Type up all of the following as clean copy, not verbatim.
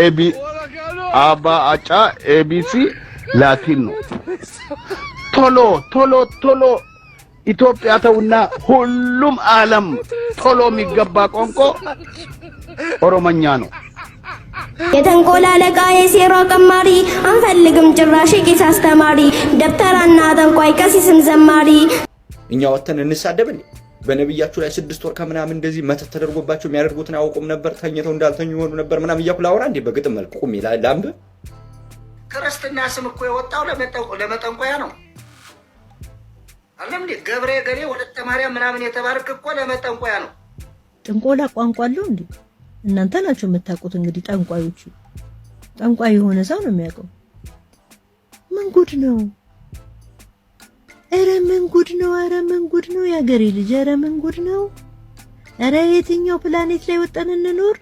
ኤቢ አባ አጫ ኤቢሲ ላቲን ነው ቶሎ ኢትዮጵያ ተውና ሁሉም ዓለም ቶሎ የሚገባ ቋንቋ ኦሮሞኛ ነው የተንቆላ ለቃ የሴራ ቀማሪ አንፈልግም ጭራሽ ቂስ አስተማሪ ደብተራና ጠንቋይ ቀሲስም ዘማሪ እኛ ወተን እንሳደብን በነብያችሁ ላይ 6 ወር ከምናምን እንደዚህ መተት ተደርጎባቸው የሚያደርጉትን አውቁም ነበር ተኝተው እንዳልተኙ ሆኑ ነበር ምናምን ይያኩላውራ እንዴ በግጥም መልኩ ቁም ይላል ላምብ ክርስትና ስም እኮ የወጣው ለመጠንቆያ ነው አለም እንዴ ገብሬ ገሬ ወለተ ማርያም ምናምን የተባረክ እኮ ለመጠንቆያ ነው ጥንቆላ ቋንቋ አለው እንዴ እናንተ ናችሁ የምታውቁት እንግዲህ ጠንቋዮቹ ጠንቋይ የሆነ ሰው ነው የሚያውቀው ምን ጉድ ነው ኧረ ምን ጉድ ነው ያገሬ ልጅ ኧረ ምን ጉድ ነው ኧረ የትኛው ፕላኔት ላይ ወጣን እንኖር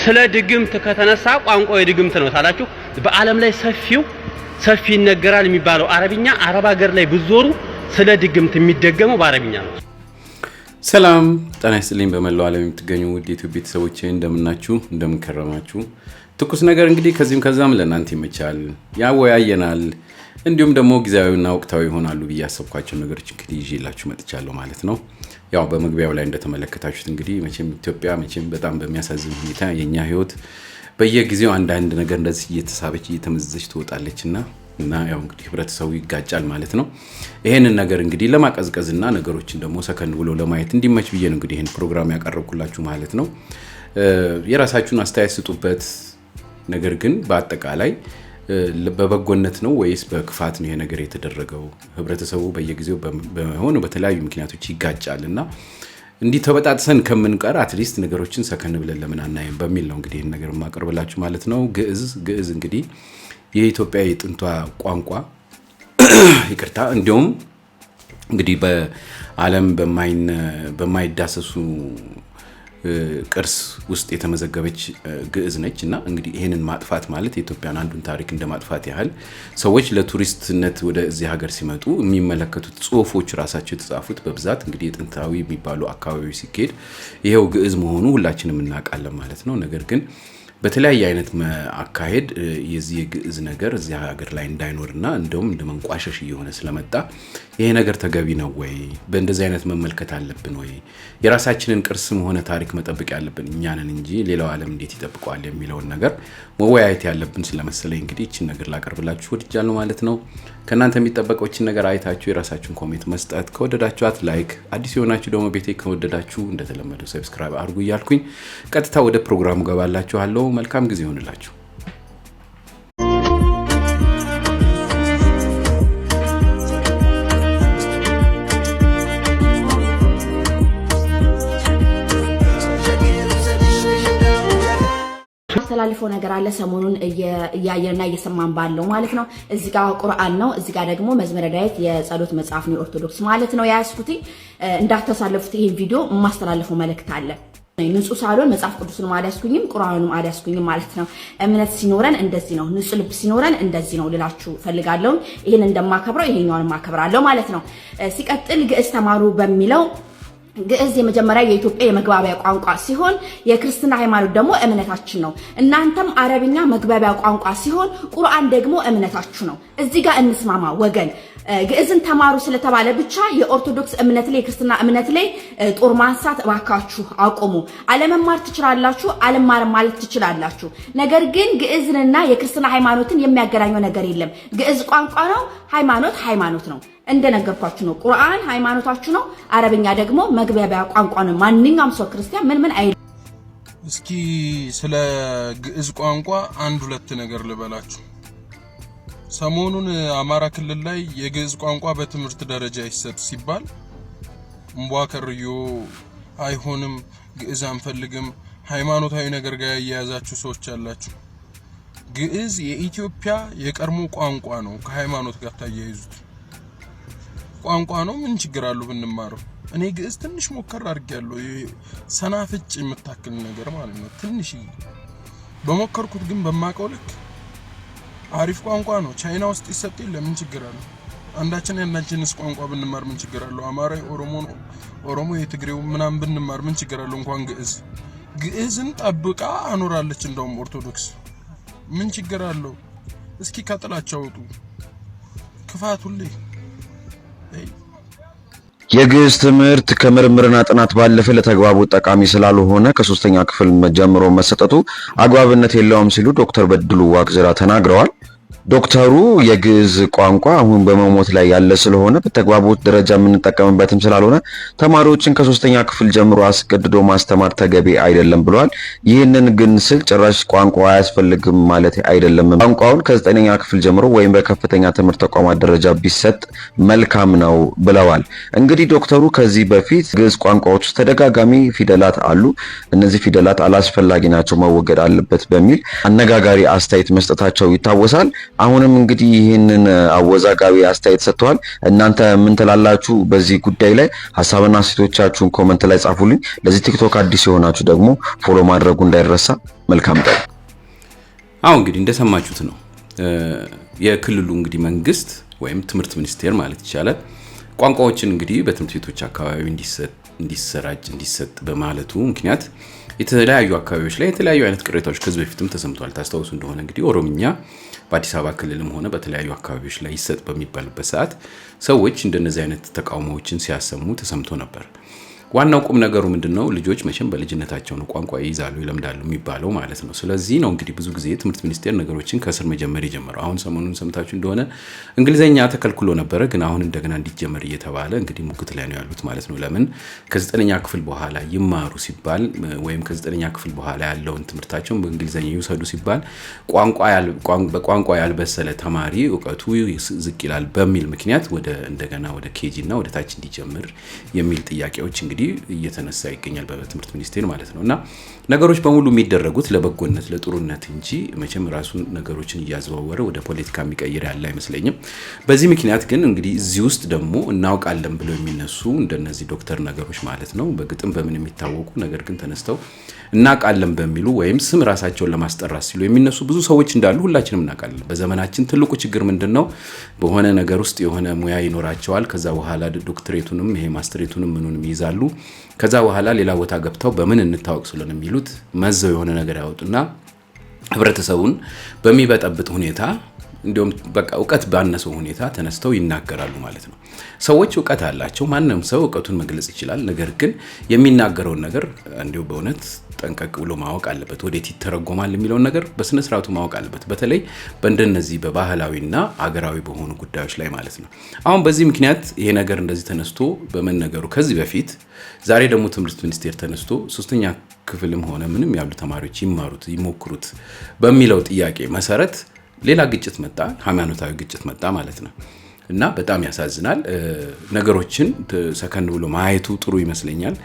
ስለ ድግምት ከተነሳ ቋንቋው የድግምት ነው ታላችሁ በአለም ላይ ሰፊ ይነገራል የሚባለው አረብኛ አረብ ሀገር ላይ ብዙሩ ስለ ድግምት የሚደገመው በአረብኛ ነው ሰላም ጤና ይስጥልኝ በመላው ዓለም የምትገኙ ውድ የዩቲዩብ ቤተሰቦቼ እንደምናችሁ እንደምንከረማችሁ ትኩስ ነገር እንግዲህ ከዚህም ከዛም ለእናንተ ይመቻል ያወያየናል እንዲሁም ደግሞ ጊዜያዊና ወቅታዊ ይሆናሉ በያሰብኳቸው ነገሮች እንግዲህ ይዤላችሁ መጥቻለሁ ማለት ነው ያው በመግቢያው ላይ እንደተመለከታችሁት እንግዲህ መቼም ኢትዮጵያ በጣም በሚያሳዝን ሁኔታ የኛ ህይወት በየጊዜው አንዳንድ ነገር እንደዚህ እየተሳበች እየተመዘዘች ትወጣለችና ያው እንግዲህ ህብረተሰቡ ይጋጫል ማለት ነው ይሄንን ነገር እንግዲህ ለማቀዝቀዝና ነገሮችን ደግሞ ሰከን ብሎ ለማየት እንዲመች ብዬ ነው እንግዲህ ይሄን ፕሮግራም ያቀርብኩላችሁ ማለት ነው የራሳችሁን አስተያየት ስጡበት ነገር ግን በአጠቃላይ በበጎነት ነው ወይስ በክፋት ነው ይሄ ነገር የተደረገው ህብረተሰቡ በየጊዜው በሆነ በተለያዩ ምክንያቶች ይጋጫልና እንዲህ ተበጣጥሰን ከምንቀር አትሊስት ነገሮችን ሰከን ብለን ለምን አናየም በሚል ነው እንግዲህ ይሄን ነገር ማቀርብላችሁ ማለት ነው ግዕዝ እንግዲህ የኢትዮጵያ የጥንቷ ቋንቋ ይቅርታ እንዲሁም እንግዲህ በዓለም በማይዳሰሱ ቅርስ ውስጥ የተመዘገበች ግዕዝ ነችና እንግዲህ ይሄንን ማጥፋት ማለት የኢትዮጵያን አንዱን ታሪክ እንደማጥፋት ያህል ሰዎች ለቱሪስትነት ወደ እዚህ ሀገር ሲመጡ የሚመለከቱት ጽሁፎች ራሳቸው የተጻፉት በብዛት እንግዲህ የጥንታዊ የሚባሉ አካባቢዎች ሲኬድ ይሄው ግዕዝ መሆኑ ሁላችንም እናውቃለን ማለት ነው ነገር ግን በተለያየ አይነት አካሄድ የዚህ ግዕዝ ነገር እዚህ ሀገር ላይ እንዳይኖርና እንደውም እንደመንቋሸሽ እየሆነ ስለመጣ ይሄ ነገር ተገቢ ነው ወይ በእንደዚህ አይነት መመልከት አለብን ወይ የራሳችንን ቅርስም ሆነ ታሪክ መጠበቅ ያለብን እኛ ነን እንጂ ሌላው ዓለም እንዴት ይጠብቀዋል የሚለው ነገር መወያየት ያለብን ስለመሰለኝ እንግዲህ እቺ ነገር ላቀርብላችሁ ወድጃለሁ ማለት ነው ከናንተ የሚጠበቀው እቺ ነገር አይታችሁ የራሳችሁን ኮሜንት መስጠት ከወደዳችኋት ላይክ አዲስ የሆናችሁ ደግሞ ቤቴ ከወደዳችሁ እንደተለመደው ሰብስክራይብ አድርጉ እያልኩኝ ቀጥታ ወደ ፕሮግራሙ ገባላችኋለሁ መልካም ጊዜ ይሁንላችሁ ተላልፈው ነገር አለ ሰሞኑን ያየና እየሰማን ባለው ማለት ነው እዚህ ጋር ቁርአን ነው እዚህ ጋር ደግሞ መዝሙረ ዳዊት የጸሎት መጽሐፍ ነው ኦርቶዶክስ ማለት ነው ያስኩት እንዳተሳለፉት ይሄን ቪዲዮ ማስተላለፈው መልእክት አለ ንጹህ ሳሎን መጽሐፍ ቅዱስን ማዳስኩኝም ቁርአኑን ማዳስኩኝም ማለት ነው እምነት ሲኖረን እንደዚህ ነው ንጹህ ልብ ሲኖረን እንደዚህ ነው ልላችሁ ፈልጋለሁ ይሄን እንደማከብረው ይሄኛውን ማከብራለሁ ማለት ነው ሲቀጥል ግዕዝ ተማሩ በሚለው ግዕዝ የመጀመሪያ የኢትዮጵያ የመግባቢያ ቋንቋ ሲሆን የክርስትና ሃይማኖት ደግሞ እምነታችን ነው እናንተም አረብኛ መግባቢያ ቋንቋ ሲሆን ቁርአን ደግሞ እምነታችሁ ነው እዚህ ጋር እንስማማ ወገን ግዕዝን ተማሩ ስለተባለ ብቻ የኦርቶዶክስ እምነት ላይ የክርስትና እምነት ላይ ጦር ማንሳት እባካችሁ አቆሙ አለመማር ትችላላችሁ አለማር ማለት ትችላላችሁ ነገር ግን ግዕዝንና የክርስትና ሃይማኖትን የሚያገናኘው ነገር የለም ግዕዝ ቋንቋ ነው ሃይማኖት ነው እንደነገርኳችሁ ነው ቁርአን ሃይማኖታችሁ ነው አረብኛ ደግሞ መግባቢያ ቋንቋ ነው ማንኛውም ሰው ክርስቲያን ምን አይ እስኪ ስለ ግዕዝ ቋንቋ አንድ ሁለት ነገር ልበላችሁ ሰሞኑን አማራ ክልል ላይ የግዕዝ ቋንቋ በትምህርት ደረጃ ይሰጥ ሲባል እንቧከርዮ አይሆንም ግዕዝ አንፈልግም ሃይማኖታዊ ነገር ጋር ያያዛችሁ ሰዎች አላችሁ ግዕዝ የኢትዮጵያ የቀድሞ ቋንቋ ነው ከሃይማኖት ጋር ታያይዙት ቋንቋ ነው ምን ችግር አለው ብንማረው እኔ ግዕዝ ትንሽ ሞከር አድርጌያለሁ ሰናፍጭ የምታክል ነገር ማለት ነው ትንሽ በሞከርኩት ግን በማቀው ልክ አሪፍ ቋንቋ ነው ቻይና ውስጥ ይሰጣል ለምን ችግር አለው አንዳችን ያናችንስ ቋንቋ ብንማር ምን ችግር አለው አማራይ ኦሮሞ የትግሬው ምናምን ብንማር ምን ችግር አለው እንኳን ግዕዝ ግዕዝን ጠብቃ አኖራለች። እንደውም ኦርቶዶክስ ምን ችግር አለው? እስኪ ከጥላቻው ወጡ ክፋቱልኝ። የግዕዝ ትምህርት ከምርምርና ጥናት ባለፈ ለተግባቦት ጠቃሚ ስላልሆነ ከ3ኛ ክፍል ጀምሮ መሰጠቱ አግባብነት የለውም ሲሉ ዶክተር በድሉ ዋቅጅራ ተናግረዋል። ዶክተሩ የግዕዝ ቋንቋ አሁን በመሞት ላይ ያለ ስለሆነ በተግባቦት ደረጃ የምንጠቀምበትም ስላልሆነ ተማሪዎችን ከ3ኛ ክፍል ጀምሮ አስገድዶ ማስተማር ተገቢ አይደለም ብለዋል። ይህንን ግን ስል ጭራሽ ቋንቋ አያስፈልግም ማለት አይደለም። ቋንቋውን ከ9ኛ ክፍል ጀምሮ ወይም በከፍተኛ ትምህርት ተቋማት ደረጃ ቢሰጥ መልካም ነው ብለዋል። እንግዲህ ዶክተሩ ከዚህ በፊት ግዕዝ ቋንቋዎች ውስጥ ተደጋጋሚ ፊደላት አሉ፣ እነዚህ ፊደላት አላስፈላጊ ናቸው፣ መወገድ አለበት በሚል አነጋጋሪ አስተያየት መስጠታቸው ይታወሳል። አሁንም እንግዲህ ይህንን አወዛጋቢ አስተያየት ሰጥተዋል። እናንተ ምን ትላላችሁ በዚህ ጉዳይ ላይ? ሐሳብና አስተያየቶቻችሁን ኮሜንት ላይ ጻፉልኝ። ለዚህ ቲክቶክ አዲስ የሆናችሁ ደግሞ ፎሎ ማድረጉ እንዳይረሳ። መልካም ቀን። አሁን እንግዲህ እንደሰማችሁት ነው የክልሉ እንግዲህ መንግስት ወይም ትምህርት ሚኒስቴር ማለት ይቻላል ቋንቋዎችን እንግዲህ በትምህርት ቤቶች አካባቢ እንዲሰጥ በማለቱ ምክንያት የተለያዩ አካባቢዎች ላይ የተለያዩ አይነት ቅሬታዎች ከዚህ በፊትም ተሰምቷል። ታስታውሱ እንደሆነ እንግዲህ ኦሮምኛ በአዲስ አበባ ክልልም ሆነ በተለያዩ አካባቢዎች ላይ ይሰጥ በሚባልበት ሰዓት ሰዎች እንደነዚህ አይነት ተቃውሞዎችን ሲያሰሙ ተሰምቶ ነበር። ዋናው ቁም ነገሩ ምንድነው? ልጆች መቼም በልጅነታቸው ነው ቋንቋ ይይዛሉ ይለምዳሉ የሚባለው ማለት ነው። ስለዚህ ነው እንግዲህ ብዙ ጊዜ ትምህርት ሚኒስቴር ነገሮችን ከስር መጀመር የጀመረው። አሁን ሰሞኑን ሰምታችሁ እንደሆነ እንግሊዘኛ ተከልክሎ ነበረ፣ ግን አሁን እንደገና እንዲጀመር እየተባለ እንግዲህ ሙግት ላይ ነው ያሉት ማለት ነው። ለምን ከ9ኛ ክፍል በኋላ ይማሩ ሲባል ወይም ከ9ኛ ክፍል በኋላ ያለውን ትምህርታቸውን በእንግሊዘኛ ይውሰዱ ሲባል በቋንቋ ያልበሰለ ተማሪ ዕውቀቱ ዝቅ ይላል በሚል ምክንያት እንደገና ወደ ኬጂ እና ወደ ታች እንዲጀምር የሚል ጥያቄዎች እንግዲህ እየተነሳ ይገኛል በትምህርት ሚኒስቴር ማለት ነውና ነገሮች በሙሉ የሚደረጉት ለበጎነት ለጥሩነት እንጂ መቼም ራሱን ነገሮችን እያዘዋወረ ወደ ፖለቲካ የሚቀይር ያለ አይመስለኝም። በዚህ ምክንያት ግን እንግዲህ እዚህ ውስጥ ደግሞ እናውቃለን ብለው የሚነሱ እንደነዚህ ዶክተር ነገሮች ማለት ነው በግጥም በምን የሚታወቁ ነገር ግን ተነስተው እናውቃለን በሚሉ ወይም ስም ራሳቸውን ለማስጠራት ሲሉ የሚነሱ ብዙ ሰዎች እንዳሉ ሁላችንም እናውቃለን። በዘመናችን ትልቁ ችግር ምንድነው? በሆነ ነገር ውስጥ የሆነ ሙያ ይኖራቸዋል። ከዛ በኋላ ዶክትሬቱንም ይሄ ማስተሬቱንም ምኑንም ይይዛሉ። ከዛ በኋላ ሌላ ቦታ ገብተው በምን እንታወቅ ስለሆነ የሚሉት መዘው የሆነ ነገር ያወጡና ህብረተሰቡን በሚበጠብጥ ሁኔታ እንዲሁም በቃ ዕውቀት ባነሰው ሁኔታ ተነስተው ይናገራሉ ማለት ነው። ሰዎች ዕውቀት አላቸው። ማንንም ሰው ዕውቀቱን መግለጽ ይችላል። ነገር ግን የሚናገረውን ነገር እንዲሁ በእውነት ጠንቀቅ ብሎ ማወቅ አለበት። ወዴት ይተረጎማል የሚለውን ነገር በስነ ስርዓቱ ማወቅ አለበት። በተለይ በእንደነዚህ በባህላዊና አገራዊ በሆኑ ጉዳዮች ላይ ማለት ነው። አሁን በዚህ ምክንያት ይሄ ነገር እንደዚህ ተነስቶ በመነገሩ ከዚህ በፊት ዛሬ ደግሞ ትምህርት ሚኒስቴር ተነስቶ 3ኛ ክፍልም ሆነ ምንም ያሉ ተማሪዎች ይሞክሩት በሚለው ጥያቄ መሰረት ሌላ ግጭት መጣ፣ ሃይማኖታዊ ግጭት መጣ ማለት ነው። እና በጣም ያሳዝናል። ነገሮችን ሰከን ብሎ ማየቱ ጥሩ ይመስለኛል።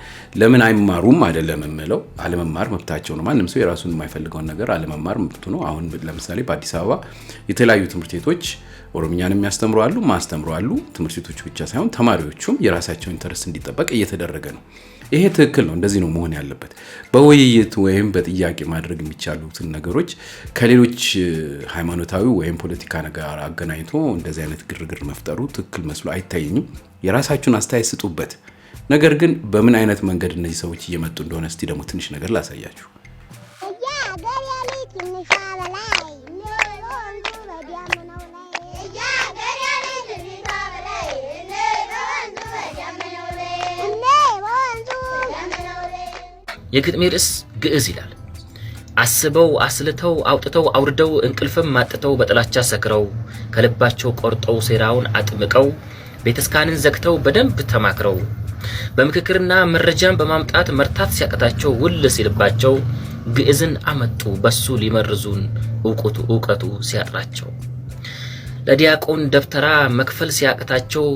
ለምን አይማሩም አይደለም የምለው፣ አለመማር መብታቸው ነው። ማንም ሰው የራሱን የማይፈልገውን ነገር አለመማር መብቱ ነው። አሁን ለምሳሌ በአዲስ አበባ የተለያዩ ትምህርት ቤቶች ኦሮምኛን የሚያስተምሩ አሉ፣ ማስተምሩ አሉ። ትምህርት ቤቶች ብቻ ሳይሆን ተማሪዎቹም የራሳቸው ኢንተረስት እንዲጠበቅ እየተደረገ ነው። ይሄ ትክክል ነው። እንደዚህ ነው መሆን ያለበት። በውይይት ወይም በጥያቄ ማድረግ የሚቻሉትን ነገሮች ከሌሎች ሃይማኖታዊ ወይም ፖለቲካ ነገር አገናኝቶ እንደዚህ አይነት ግርግር መፍጠሩ ትክክል መስሎ አይታየኝም። የራሳችሁን አስተያየት ስጡበት። ነገር ግን በምን አይነት መንገድ እነዚህ ሰዎች እየመጡ እንደሆነ እስቲ ደግሞ ትንሽ ነገር ላሳያችሁ። የግጥሜ ርዕስ ግዕዝ ይላል። አስበው አስልተው አውጥተው አውርደው እንቅልፍም ማጥተው በጥላቻ ሰክረው ከልባቸው ቆርጠው ሴራውን አጥምቀው ቤተስካንን ዘግተው በደንብ ተማክረው በምክክርና መረጃን በማምጣት መርታት ሲያቀታቸው ውል ሲልባቸው ግዕዝን አመጡ በሱ ሊመርዙን ዕውቀቱ ሲያጥራቸው ለዲያቆን ደብተራ መክፈል ሲያቀታቸው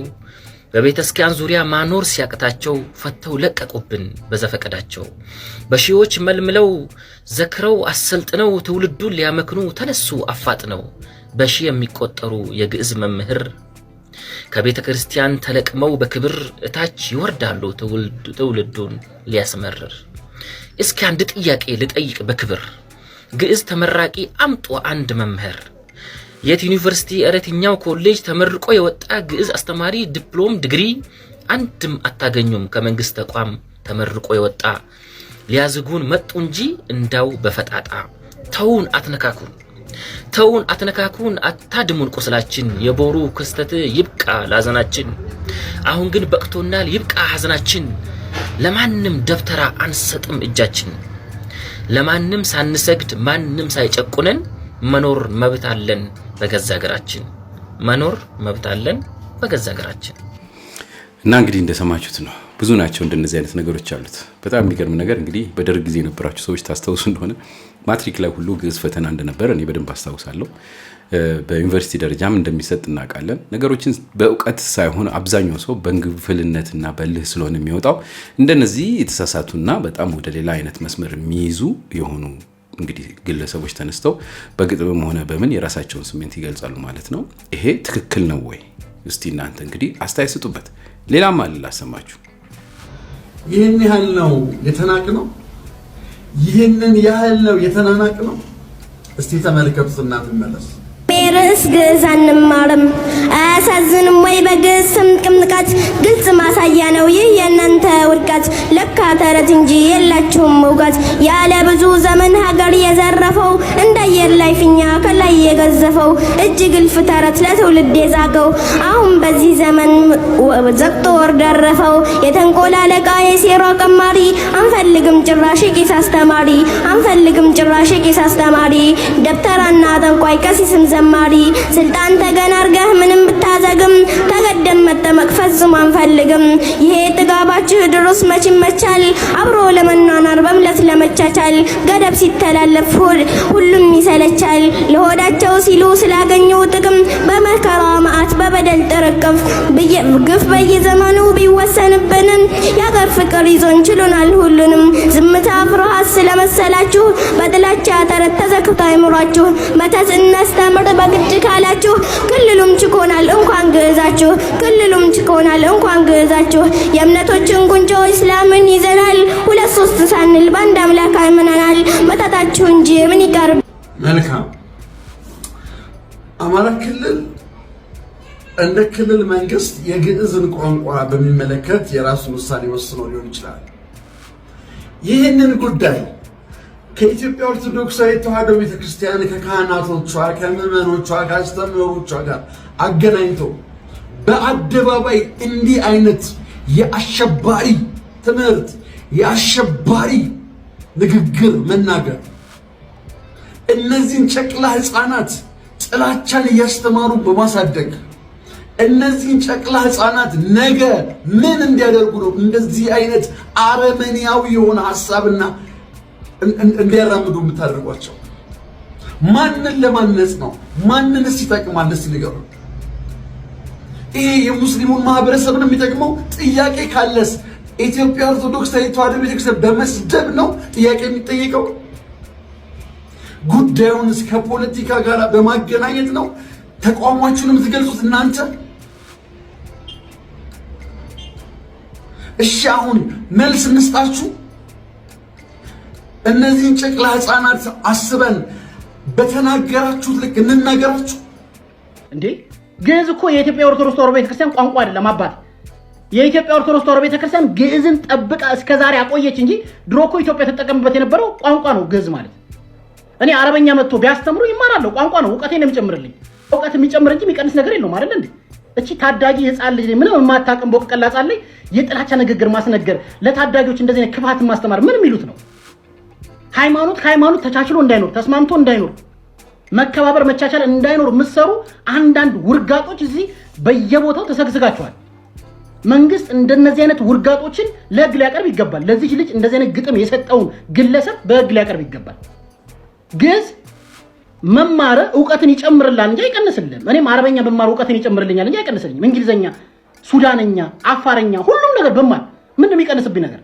በቤተስኪያን ዙሪያ ማኖር ሲያቀታቸው ፈተው ለቀቁብን በዘፈቀዳቸው በሺዎች መልምለው ዘክረው አሰልጥነው ትውልዱን ሊያመክኑ ተነሱ አፋጥነው በሺ የሚቆጠሩ የግዕዝ መምህር ከቤተ ክርስቲያን ተለቅመው በክብር እታች ይወርዳሉ ትውልዱን ሊያስመርር። እስኪ አንድ ጥያቄ ልጠይቅ በክብር ግዕዝ ተመራቂ አምጡ አንድ መምህር። የት ዩኒቨርሲቲ እረትኛው ኮሌጅ ተመርቆ የወጣ ግዕዝ አስተማሪ ዲፕሎም ዲግሪ አንድም አታገኙም ከመንግስት ተቋም ተመርቆ የወጣ ሊያዝጉን መጡ እንጂ እንዳው በፈጣጣ ተውን አትነካኩን ተውን አትነካኩን አታድሙን ቁስላችን የቦሩ ክስተት ይብቃ ላዘናችን አሁን ግን በቅቶናል ይብቃ ሐዘናችን ለማንም ደብተራ አንሰጥም እጃችን ለማንም ሳንሰግድ ማንም ሳይጨቁነን መኖር መብት አለን በገዛ ሀገራችን መኖር መብት አለን በገዛ ሀገራችን እና እንግዲህ እንደሰማችሁት ነው ብዙ ናቸው እንደነዚህ አይነት ነገሮች አሉት በጣም የሚገርም ነገር እንግዲህ በደርግ ጊዜ የነበራችሁ ሰዎች ታስተውሱ እንደሆነ ማትሪክ ላይ ሁሉ ግዕዝ ፈተና እንደነበር እኔ በደንብ አስታውሳለሁ በዩኒቨርሲቲ ደረጃም እንደሚሰጥ እናውቃለን ነገሮችን በእውቀት ሳይሆን አብዛኛው ሰው በእንግፍልነትና በልህ ስለሆነ የሚወጣው እንደነዚህ የተሳሳቱና በጣም ወደ ሌላ አይነት መስመር የሚይዙ የሆኑ እንግዲህ ግለሰቦች ተነስተው በግጥምም ሆነ በምን የራሳቸውን ስሜት ይገልጻሉ ማለት ነው ይሄ ትክክል ነው ወይ እስቲ እናንተ እንግዲህ አስተያየት ስጡበት ሌላም አለ ላሰማችሁ ይሄን ያህል ነው የተናቅነው ይሄንን ያህል ነው የተናናቅነው እስቲ ተመልከቱና እንመለስ ርዕስ ግዕዝ አንማርም አያሳዝንም ወይ በግዕዝ ስም ቅምጥቃት ግልጽ ማሳያ ነው ይህ የእናንተ ውድቀት ለካ ተረት እንጂ የላችሁም እውቀት ያለ ብዙ ዘመን ሀገር የዘረፈው እንዳየር ላይ ፊኛ ከላይ የገዘፈው እጅግ እልፍ ተረት ለትውልድ የዛገው አሁን በዚህ ዘመን ዘግቶ ወር ደረፈው የተንኮል አለቃ የሴራ ቀማሪ አንፈልግም ጭራሽ ቄስ አስተማሪ አንፈልግም ጭራሽ ቄስ አስተማሪ ደብተራና ጠንቋይ ቀሲስም ዘማሪ ስልጣን ተገናርገህ ምንም ብታዘግም ተገደም መጠመቅ ፈጽሞ አንፈልግም ይሄ ጥጋባችሁ ድሮስ መች ይመቻል አብሮ ለመኗኗር በእምነት ለመቻቻል ገደብ ሲተላለፍ ሁሉም ይሰለቻል ለሆዳቸው ሲሉ ስላገኘው ጥቅም በመከራ መዓት በበደል ጥርቅፍ ግፍ በየዘመኑ ቢወሰንብንም ያገር ፍቅር ይዞን ችሎናል ሁሉንም ዝምታ ፍርሃት ስለመሰላችሁ በጥላቻ ተረት ተዘክቶ አይምሯችሁ መተት እናስተምር በግድ ካላችሁ ክልሉም ችኮናል እንኳን ግዕዛችሁ ክልሉም ችኮናል እንኳን ግዕዛችሁ የእምነቶችን ጉንጮ እስላምን ይዘናል ሁለት ሶስት ሳንል በአንድ አምላክ አምነናል መተታችሁ እንጂ ምን ይቀርብ መልካም አማራ ክልል እንደ ክልል መንግስት የግዕዝን ቋንቋ በሚመለከት የራሱን ውሳኔ ወስኖ ሊሆን ይችላል ይህንን ጉዳይ ከኢትዮጵያ ኦርቶዶክሳዊ ተዋሕዶ ቤተክርስቲያን ከካህናቶቿ ከምዕመኖቿ ከአስተምህሮቿ ጋር አገናኝቶ በአደባባይ እንዲህ አይነት የአሸባሪ ትምህርት የአሸባሪ ንግግር መናገር እነዚህን ጨቅላ ህፃናት ጥላቻን እያስተማሩ በማሳደግ እነዚህን ጨቅላ ህፃናት ነገ ምን እንዲያደርጉ ነው እንደዚህ አይነት አረመኔያዊ የሆነ ሐሳብና እንዲያራምዱ የምታደርጓቸው ማንን ለማነጽ ነው ማንንስ ይጠቅማል እስቲ ንገሩ ይሄ የሙስሊሙን ማህበረሰብ ነው የሚጠቅመው ጥያቄ ካለስ ኢትዮጵያ ኦርቶዶክስ ተዋሕዶ ቤተክርስቲያን በመስደብ ነው ጥያቄ የሚጠይቀው ጉዳዩን እስከ ፖለቲካ ጋር በማገናኘት ነው ተቋማችሁን የምትገልጹት እናንተ እሺ አሁን መልስ እንስጣችሁ እነዚህን ጨቅላ ህፃናት አስበን በተናገራችሁት ልክ እንናገራችሁ እንዴ ግዕዝ እኮ የኢትዮጵያ ኦርቶዶክስ ተዋሕዶ ቤተክርስቲያን ቋንቋ አይደለም አባት የኢትዮጵያ ኦርቶዶክስ ተዋሕዶ ቤተክርስቲያን ግዕዝን ጠብቃ እስከዛሬ አቆየች እንጂ ድሮ እኮ ኢትዮጵያ ተጠቀምበት የነበረው ቋንቋ ነው ግዕዝ ማለት እኔ አረበኛ መጥቶ ቢያስተምሩ ይማራለሁ ቋንቋ ነው እውቀቴን የሚጨምርልኝ እውቀት የሚጨምር እንጂ የሚቀንስ ነገር የለውም አይደል እንዴ እቺ ታዳጊ ህፃን ልጅ ምንም የማታውቅም በቀላጻ ላይ የጥላቻ ንግግር ማስነገር ለታዳጊዎች እንደዚህ ነው ክፋት ማስተማር ምን የሚሉት ነው ሃይማኖት ተቻችሎ እንዳይኖር ተስማምቶ እንዳይኖር መከባበር መቻቻል እንዳይኖር ምሰሩ አንዳንድ ውርጋጦች እዚህ በየቦታው ተሰግስጋቸዋል መንግስት እንደነዚህ አይነት ውርጋጦችን ለህግ ሊያቀርብ ይገባል ለዚህ ልጅ እንደዚህ አይነት ግጥም የሰጠውን ግለሰብ በህግ ሊያቀርብ ይገባል ግዕዝ መማር ዕውቀትን ይጨምርልሃል እንጂ አይቀንስልህም እኔም አረበኛ በማር ዕውቀትን ይጨምርልኛል እንጂ አይቀንስልኝም እንግሊዘኛ ሱዳንኛ አፋርኛ ሁሉም ነገር በማር ምንም የሚቀንስብኝ ነገር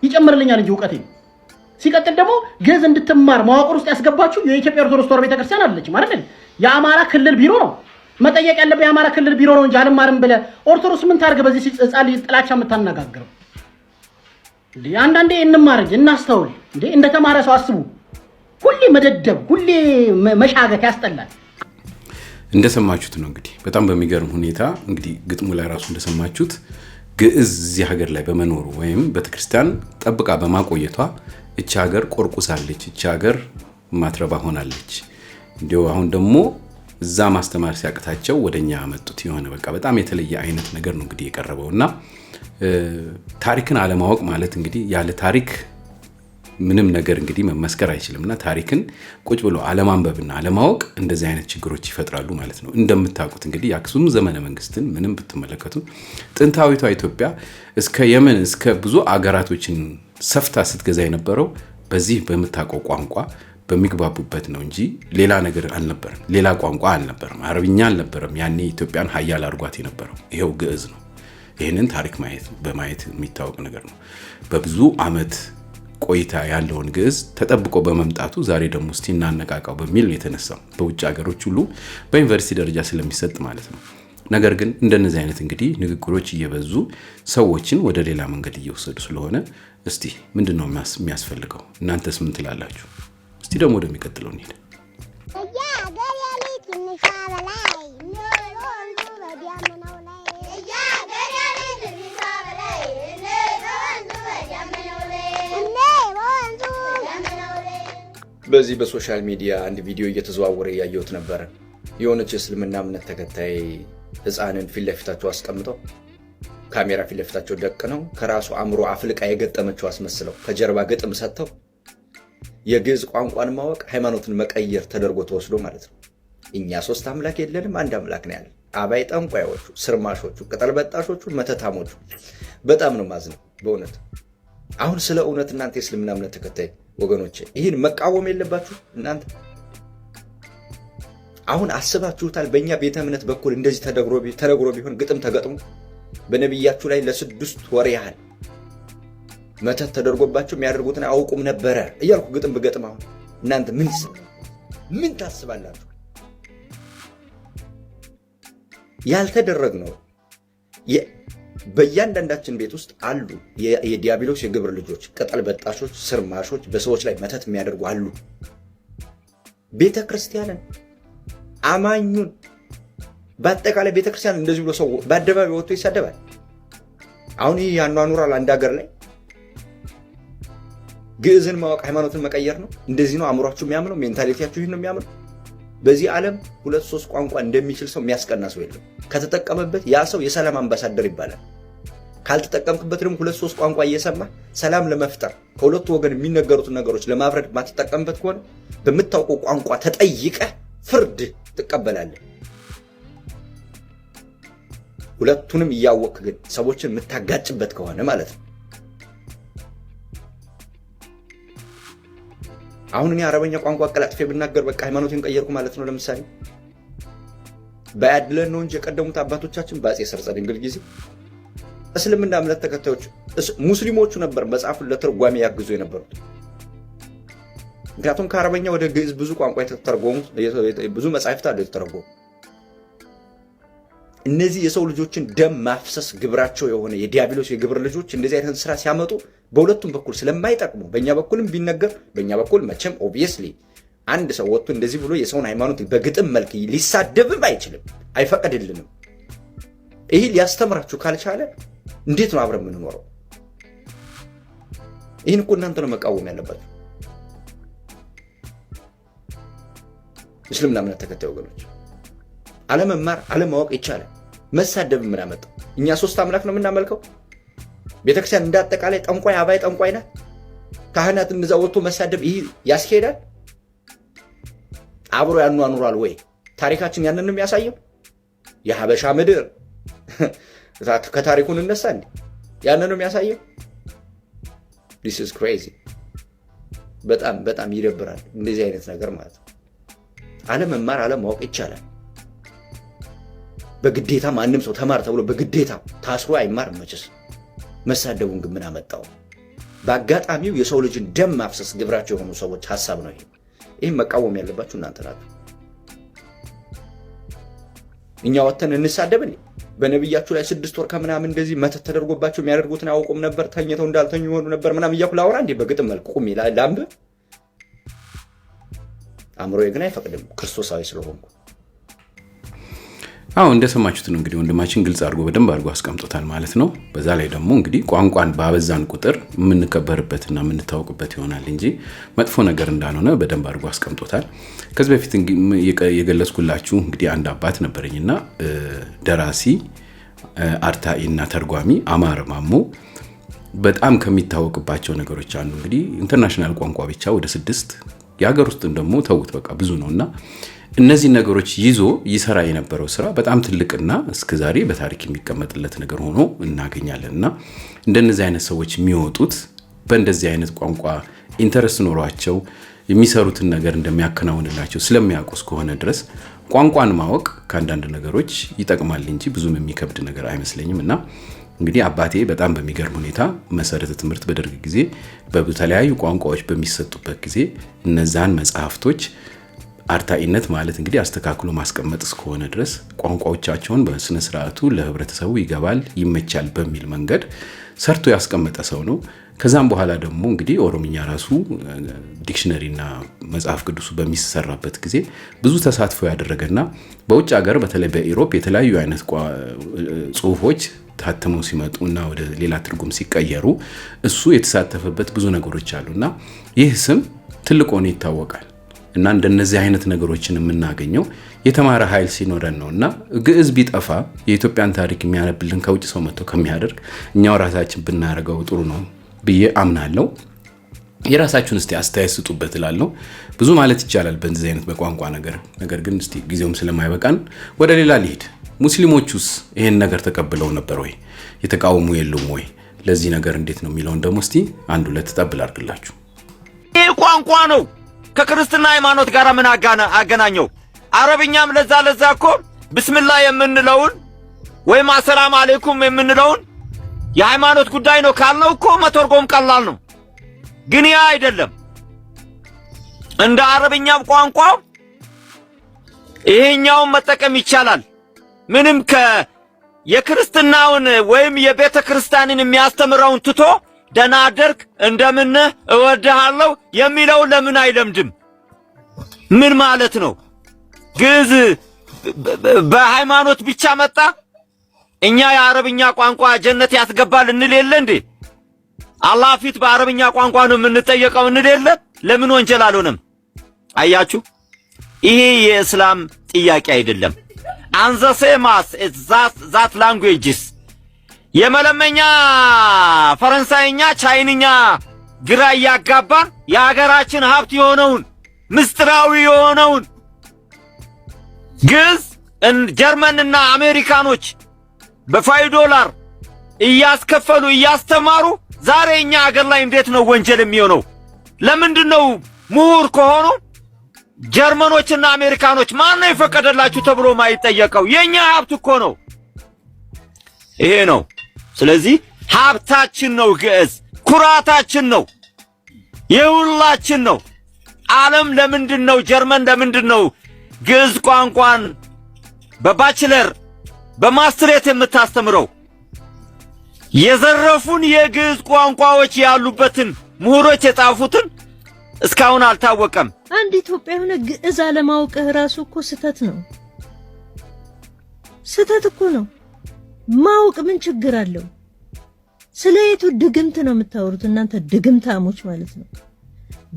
ይጨምርልኛል እንጂ ዕውቀቴን ሲቀጥል ደግሞ ግዕዝ እንድትማር መዋቅር ውስጥ ያስገባችሁ የኢትዮጵያ ኦርቶዶክስ ተዋሕዶ ቤተክርስቲያን አለች ማለት ነው የአማራ ክልል ቢሮ ነው መጠየቅ ያለበት የአማራ ክልል ቢሮ ነው እንጂ አልማርም ብለህ ኦርቶዶክስ ምን ታርገ በዚህ ህፃን ልጅ ጥላቻ የምታነጋግረው እንዴ አንዳንዴ እንማር እንጂ እናስተውል እንዴ እንደተማረ ሰው አስቡ ሁሌ መደደብ ሁሌ መሻገት ያስጠላል እንደሰማችሁት ነው እንግዲህ በጣም በሚገርም ሁኔታ እንግዲህ ግጥሙ ላይ ራሱ እንደሰማችሁት ግዕዝ እዚህ ሀገር ላይ በመኖሩ ወይም ቤተክርስቲያን ጠብቃ በማቆየቷ እቺ ሀገር ቆርቁሳለች፣ እቺ ሀገር ማትረባ ሆናለች። እንዲሁ አሁን ደግሞ እዛ ማስተማር ሲያቅታቸው ወደኛ አመጡት። የሆነ በቃ በጣም የተለየ አይነት ነገር ነው እንግዲህ የቀረበውና ታሪክን አለማወቅ ማለት እንግዲህ ያለ ታሪክ ምንም ነገር እንግዲህ መመስከር አይችልምና ታሪክን ቁጭ ብሎ አለማንበብና አለማወቅ እንደዚህ አይነት ችግሮች ይፈጥራሉ ማለት ነው። እንደምታውቁት እንግዲህ የአክሱም ዘመነ መንግስትን ምንም ብትመለከቱ ጥንታዊቷ ኢትዮጵያ እስከ የመን እስከ ብዙ አገራቶችን ሰፍታ ስትገዛ የነበረው በዚህ በመታቆ ቋንቋ በሚግባቡበት ነው እንጂ ሌላ ነገር አልነበረም። ሌላ ቋንቋ አልነበረም። አረብኛ አልነበረም። ያኔ ኢትዮጵያን ሀያል አድርጓት የነበረው ይሄው ግዕዝ ነው። ይሄንን ታሪክ በማየት የሚታወቅ ነገር ነው። በብዙ አመት ቆይታ ያለውን ግዕዝ ተጠብቆ በመምጣቱ ዛሬ ደግሞ እስቲ እናነቃቃው በሚል ነው የተነሳው። በውጭ ሀገሮች ሁሉ በዩኒቨርሲቲ ደረጃ ስለሚሰጥ ማለት ነው። ነገር ግን እንደነዚህ አይነት እንግዲህ ንግግሮች እየበዙ ሰዎችን ወደ ሌላ መንገድ እየወሰዱ ስለሆነ እስቲ ምንድነው የሚያስፈልገው? እናንተስ ምን ትላላችሁ? እስቲ ደግሞ ወደሚቀጥለው እንሂድ። በዚህ በሶሻል ሚዲያ አንድ ቪዲዮ እየተዘዋወረ ያየሁት ነበር። የሆነች እስልምና እምነት ተከታይ ህፃንን ፊት ለፊታቸው አስቀምጠው ካሜራ ፊት ለፊታቸው ደቅነው ከራሱ አእምሮ አፍልቃ የገጠመችው አስመስለው ከጀርባ ግጥም ሰጥተው የግዕዝ ቋንቋን ማወቅ ሃይማኖትን መቀየር ተደርጎ ተወስዶ ማለት ነው። እኛ ሶስት አምላክ የለንም፣ አንድ አምላክ ነው ያለን። አባይ ጠንቋዮቹ፣ ስርማሾቹ፣ ቅጠል በጣሾቹ፣ መተታሞቹ በጣም ነው ማዝነው በእውነት። አሁን ስለ እውነት እናንተ የእስልምና እምነት ተከታይ ወገኖች ይህን መቃወም የለባችሁ እናንተ። አሁን አስባችሁታል? በእኛ ቤተ እምነት በኩል እንደዚህ ተደግሮ ቢሆን ግጥም ተገጥሞ በነቢያችሁ ላይ ለ6 ወር ያህል መተት ተደርጎባቸው የሚያደርጉትን አያውቁም ነበረ እያልኩ ግጥም ብገጥም አሁን እናንተ ምን ታስባላችሁ? ያልተደረግነው በእያንዳንዳችን ቤት ውስጥ አሉ የዲያብሎስ የግብር ልጆች፣ ቅጠል በጣሾች፣ ስርማሾች፣ በሰዎች ላይ መተት የሚያደርጉ አሉ። ቤተ ክርስቲያንን አማኙን በአጠቃላይ ቤተ ክርስቲያን እንደዚህ ብሎ ሰው በአደባባይ ወጥቶ ይሳደባል። አሁን ይህ ያኗኑራል አንድ ሀገር ላይ ግዕዝን ማወቅ ሃይማኖትን መቀየር ነው። እንደዚህ ነው አእምሯችሁ የሚያምነው፣ ሜንታሊቲያችሁ ይህን ነው የሚያምነው። በዚህ ዓለም 2-3 ቋንቋ እንደሚችል ሰው የሚያስቀና ሰው የለም። ከተጠቀመበት ያ ሰው የሰላም አምባሳደር ይባላል። ካልተጠቀምክበት ደግሞ 2-3 ቋንቋ እየሰማ ሰላም ለመፍጠር ከሁለቱ ወገን የሚነገሩትን ነገሮች ለማብረድ ማትጠቀምበት ከሆነ በምታውቀው ቋንቋ ተጠይቀ ፍርድ ትቀበላለህ። ሁለቱንም እያወቅ ግን ሰዎችን የምታጋጭበት ከሆነ ማለት ነው። አሁን እኔ አረበኛ ቋንቋ አቀላጥፌ ብናገር በቃ ሃይማኖቴን ቀየርኩ ማለት ነው። ለምሳሌ ባያድለን ነው እንጂ የቀደሙት አባቶቻችን በአፄ ሰርጸ ድንግል ጊዜ እስልምና እምነት ተከታዮች ሙስሊሞቹ ነበር መጽሐፉን ለትርጓሜ ያግዙ የነበሩት። ምክንያቱም ከአረበኛ ወደ ግዕዝ ብዙ ቋንቋ የተተረጎሙ ብዙ መጽሐፍት አሉ የተተረጎሙ። እነዚህ የሰው ልጆችን ደም ማፍሰስ ግብራቸው የሆነ የዲያብሎስ የግብር ልጆች እንደዚህ አይነት ስራ ሲያመጡ በሁለቱም በኩል ስለማይጠቅሙ በእኛ በኩልም ቢነገር በእኛ በኩል መቼም ኦብቪየስሊ አንድ ሰው ወጥቶ እንደዚህ ብሎ የሰውን ሃይማኖት በግጥም መልክ ሊሳደብም አይችልም፣ አይፈቀድልንም። ይህ ሊያስተምራችሁ ካልቻለ እንዴት ነው አብረን የምንኖረው? ይህን እኮ እናንተ ነው መቃወም ያለባችሁ። እስልምና እምነት ተከታይ ወገኖች አለመማር አለማወቅ ይቻላል። መሳደብ ምን አመጣው? እኛ 3 አምላክ ነው የምናመልከው። ቤተክርስቲያን እንዳጠቃላይ ጠንቋይ አባይ ጠንቋይ ናት። ካህናት እንደዛ ወጥቶ መሳደብ ይህ ያስኬዳል? አብሮ ያኗኑራል ወይ? ታሪካችን ያንን ነው የሚያሳየው። የሀበሻ ምድር ከታሪኩን እነሳ እንዴ? ያንን ነው የሚያሳየው። this is crazy። በጣም ይደብራል እንደዚህ አይነት ነገር ማለት ነው። አለመማር አለማወቅ ይቻላል። በግዴታ ማንም ሰው ተማር ተብሎ በግዴታ ታስሮ አይማርም መቼስ። መሳደቡን ግን ምን አመጣው? በአጋጣሚው የሰው ልጅን ደም ማፍሰስ ግብራቸው የሆኑ ሰዎች ሐሳብ ነው ይሄ። ይሄን መቃወም ያለባችሁ እናንተ ናችሁ። እኛ ወተን እንሳደብን በነብያችሁ ላይ 6 ወር ከምናምን እንደዚህ መተት ተደርጎባቸው የሚያደርጉትን አያውቁም ነበር፣ ተኝተው እንዳልተኙ ይሆኑ ነበር ምናምን እያልኩ ላውራ እንዴ? በግጥም መልኩ ቁም ይላል ላምብ። አእምሮዬ ግን አይፈቅድም ክርስቶሳዊ ስለሆንኩ። አዎ እንደሰማችሁት ነው እንግዲህ ወንድማችን ግልጽ አድርጎ በደንብ አድርጎ አስቀምጦታል ማለት ነው። በዛ ላይ ደግሞ እንግዲህ ቋንቋን ባበዛን ቁጥር የምንከበርበትና የምንታወቅበት ይሆናል እንጂ መጥፎ ነገር እንዳልሆነ በደንብ አድርጎ አስቀምጦታል። ከዚህ በፊት የገለጽኩላችሁ እንግዲህ አንድ አባት ነበረኝና ደራሲ አርታኢና ተርጓሚ አማረ ማሞ በጣም ከሚታወቅባቸው ነገሮች አንዱ እንግዲህ ኢንተርናሽናል ቋንቋ ብቻ ወደ 6 የሀገር ውስጥ ደግሞ ተውት በቃ ብዙ ነውና እነዚህ ነገሮች ይዞ ይሰራ የነበረው ስራ በጣም ትልቅና እስከዛሬ በታሪክ የሚቀመጥለት ነገር ሆኖ እናገኛለንና እንደነዚህ አይነት ሰዎች የሚወጡት በእንደዚህ አይነት ቋንቋ ኢንተረስት ኖሯቸው የሚሰሩትን ነገር እንደሚያከናውንላቸው ስለሚያውቁስ ከሆነ ድረስ ቋንቋን ማወቅ ከአንዳንድ ነገሮች ይጠቅማል እንጂ ብዙም የሚከብድ ነገር አይመስለኝምና እንግዲህ አባቴ በጣም በሚገርም ሁኔታ መሰረተ ትምህርት በደርግ ጊዜ በተለያዩ ቋንቋዎች በሚሰጡበት ጊዜ እነዛን መጽሐፍቶች አርታኢነት ማለት እንግዲህ አስተካክሎ ማስቀመጥ እስከሆነ ድረስ ቋንቋዎቻቸውን በስነ ስርዓቱ ለህብረተሰቡ ይገባል ይመቻል በሚል መንገድ ሰርቶ ያስቀመጠ ሰው ነው። ከዛም በኋላ ደግሞ እንግዲህ ኦሮምኛ ራሱ ዲክሽነሪና መጽሐፍ ቅዱሱ በሚሰራበት ጊዜ ብዙ ተሳትፎ ያደረገና በውጭ ሀገር በተለይ በኢሮፕ የተለያዩ አይነት ጽሁፎች ታተመው ሲመጡና ወደ ሌላ ትርጉም ሲቀየሩ እሱ የተሳተፈበት ብዙ ነገሮች አሉና ይህ ስም ትልቅ ሆኖ ይታወቃል። እና እንደነዚህ አይነት ነገሮችን የምናገኘው የተማረ ኃይል ሲኖረን ነውና ግዕዝ ቢጠፋ የኢትዮጵያን ታሪክ የሚያነብልን ከውጭ ሰው መጥቶ ከሚያደርግ እኛው ራሳችን ብናረጋው ጥሩ ነው ብዬ አምናለሁ። የራሳችሁን እስቲ አስተያየት ስጡበት እላለሁ። ብዙ ማለት ይቻላል በእንደዚህ አይነት በቋንቋ ነገር ግን እስቲ ጊዜውም ስለማይበቃን ወደ ሌላ ልሂድ። ሙስሊሞቹስ ይሄን ነገር ተቀብለው ነበር ወይ? የተቃወሙ የሉም ወይ? ለዚህ ነገር እንዴት ነው የሚለውን ደግሞ እስቲ አንድ ሁለት ተጠብል አድርግላችሁ። ይሄ ቋንቋ ነው ከክርስትና ሃይማኖት ጋር ምን አገናኘው? አረብኛም ለዛ እኮ ብስሚላህ የምንለውን ወይም አሰላም አለይኩም የምንለውን የሃይማኖት ጉዳይ ነው ካልነው እኮ መተርጎም ቀላል ነው። ግን ያ አይደለም። እንደ አረብኛም ቋንቋ ይሄኛውን መጠቀም ይቻላል። ምንም የክርስትናውን ወይም የቤተ ክርስቲያንን የሚያስተምረውን ትቶ ደህና አደርክ እንደምን እወድሃለሁ የሚለው ለምን አይለምድም? ምን ማለት ነው? ግዕዝ በሃይማኖት ብቻ መጣ? እኛ የአረብኛ ቋንቋ ጀነት ያስገባል እንል የለ እንዴ? አላህ ፊት በአረብኛ ቋንቋ ነው የምንጠየቀው እንል የለ? ለምን ወንጀል አልሆነም? አያችሁ፣ ይሄ የእስላም ጥያቄ አይደለም። አንዘሴማስ ዛት ላንጉዌጅስ የመለመኛ ፈረንሳይኛ ቻይንኛ ግራ ያጋባን የሀገራችን ሀብት የሆነውን ምስጢራዊ የሆነውን ግዕዝ ጀርመንና አሜሪካኖች በ$5 እያስከፈሉ እያስተማሩ ዛሬ እኛ ሀገር ላይ እንዴት ነው ወንጀል የሚሆነው? ለምንድነው ምሁር ከሆኑ ጀርመኖችና አሜሪካኖች ማን ነው የፈቀደላችሁ ተብሎ ማይጠየቀው? የኛ ሀብት እኮ ነው። ይሄ ነው። ስለዚህ ሀብታችን ነው ግዕዝ፣ ኩራታችን ነው፣ የሁላችን ነው። ዓለም ለምንድነው ጀርመን ለምንድነው ግዕዝ ቋንቋን በባችለር በማስትሬት የምታስተምረው? የዘረፉን የግዕዝ ቋንቋዎች ያሉበትን ምሁሮች የጻፉትን እስካሁን አልታወቀም። አንድ ኢትዮጵያ የሆነ ግዕዝ አለማወቅህ ራሱ እኮ ስህተት ነው። ስህተት እኮ ነው። ማወቅ ምን ችግር አለው? ስለየቱ ድግምት ነው የምታወሩት እናንተ ድግምታሞች ማለት ነው።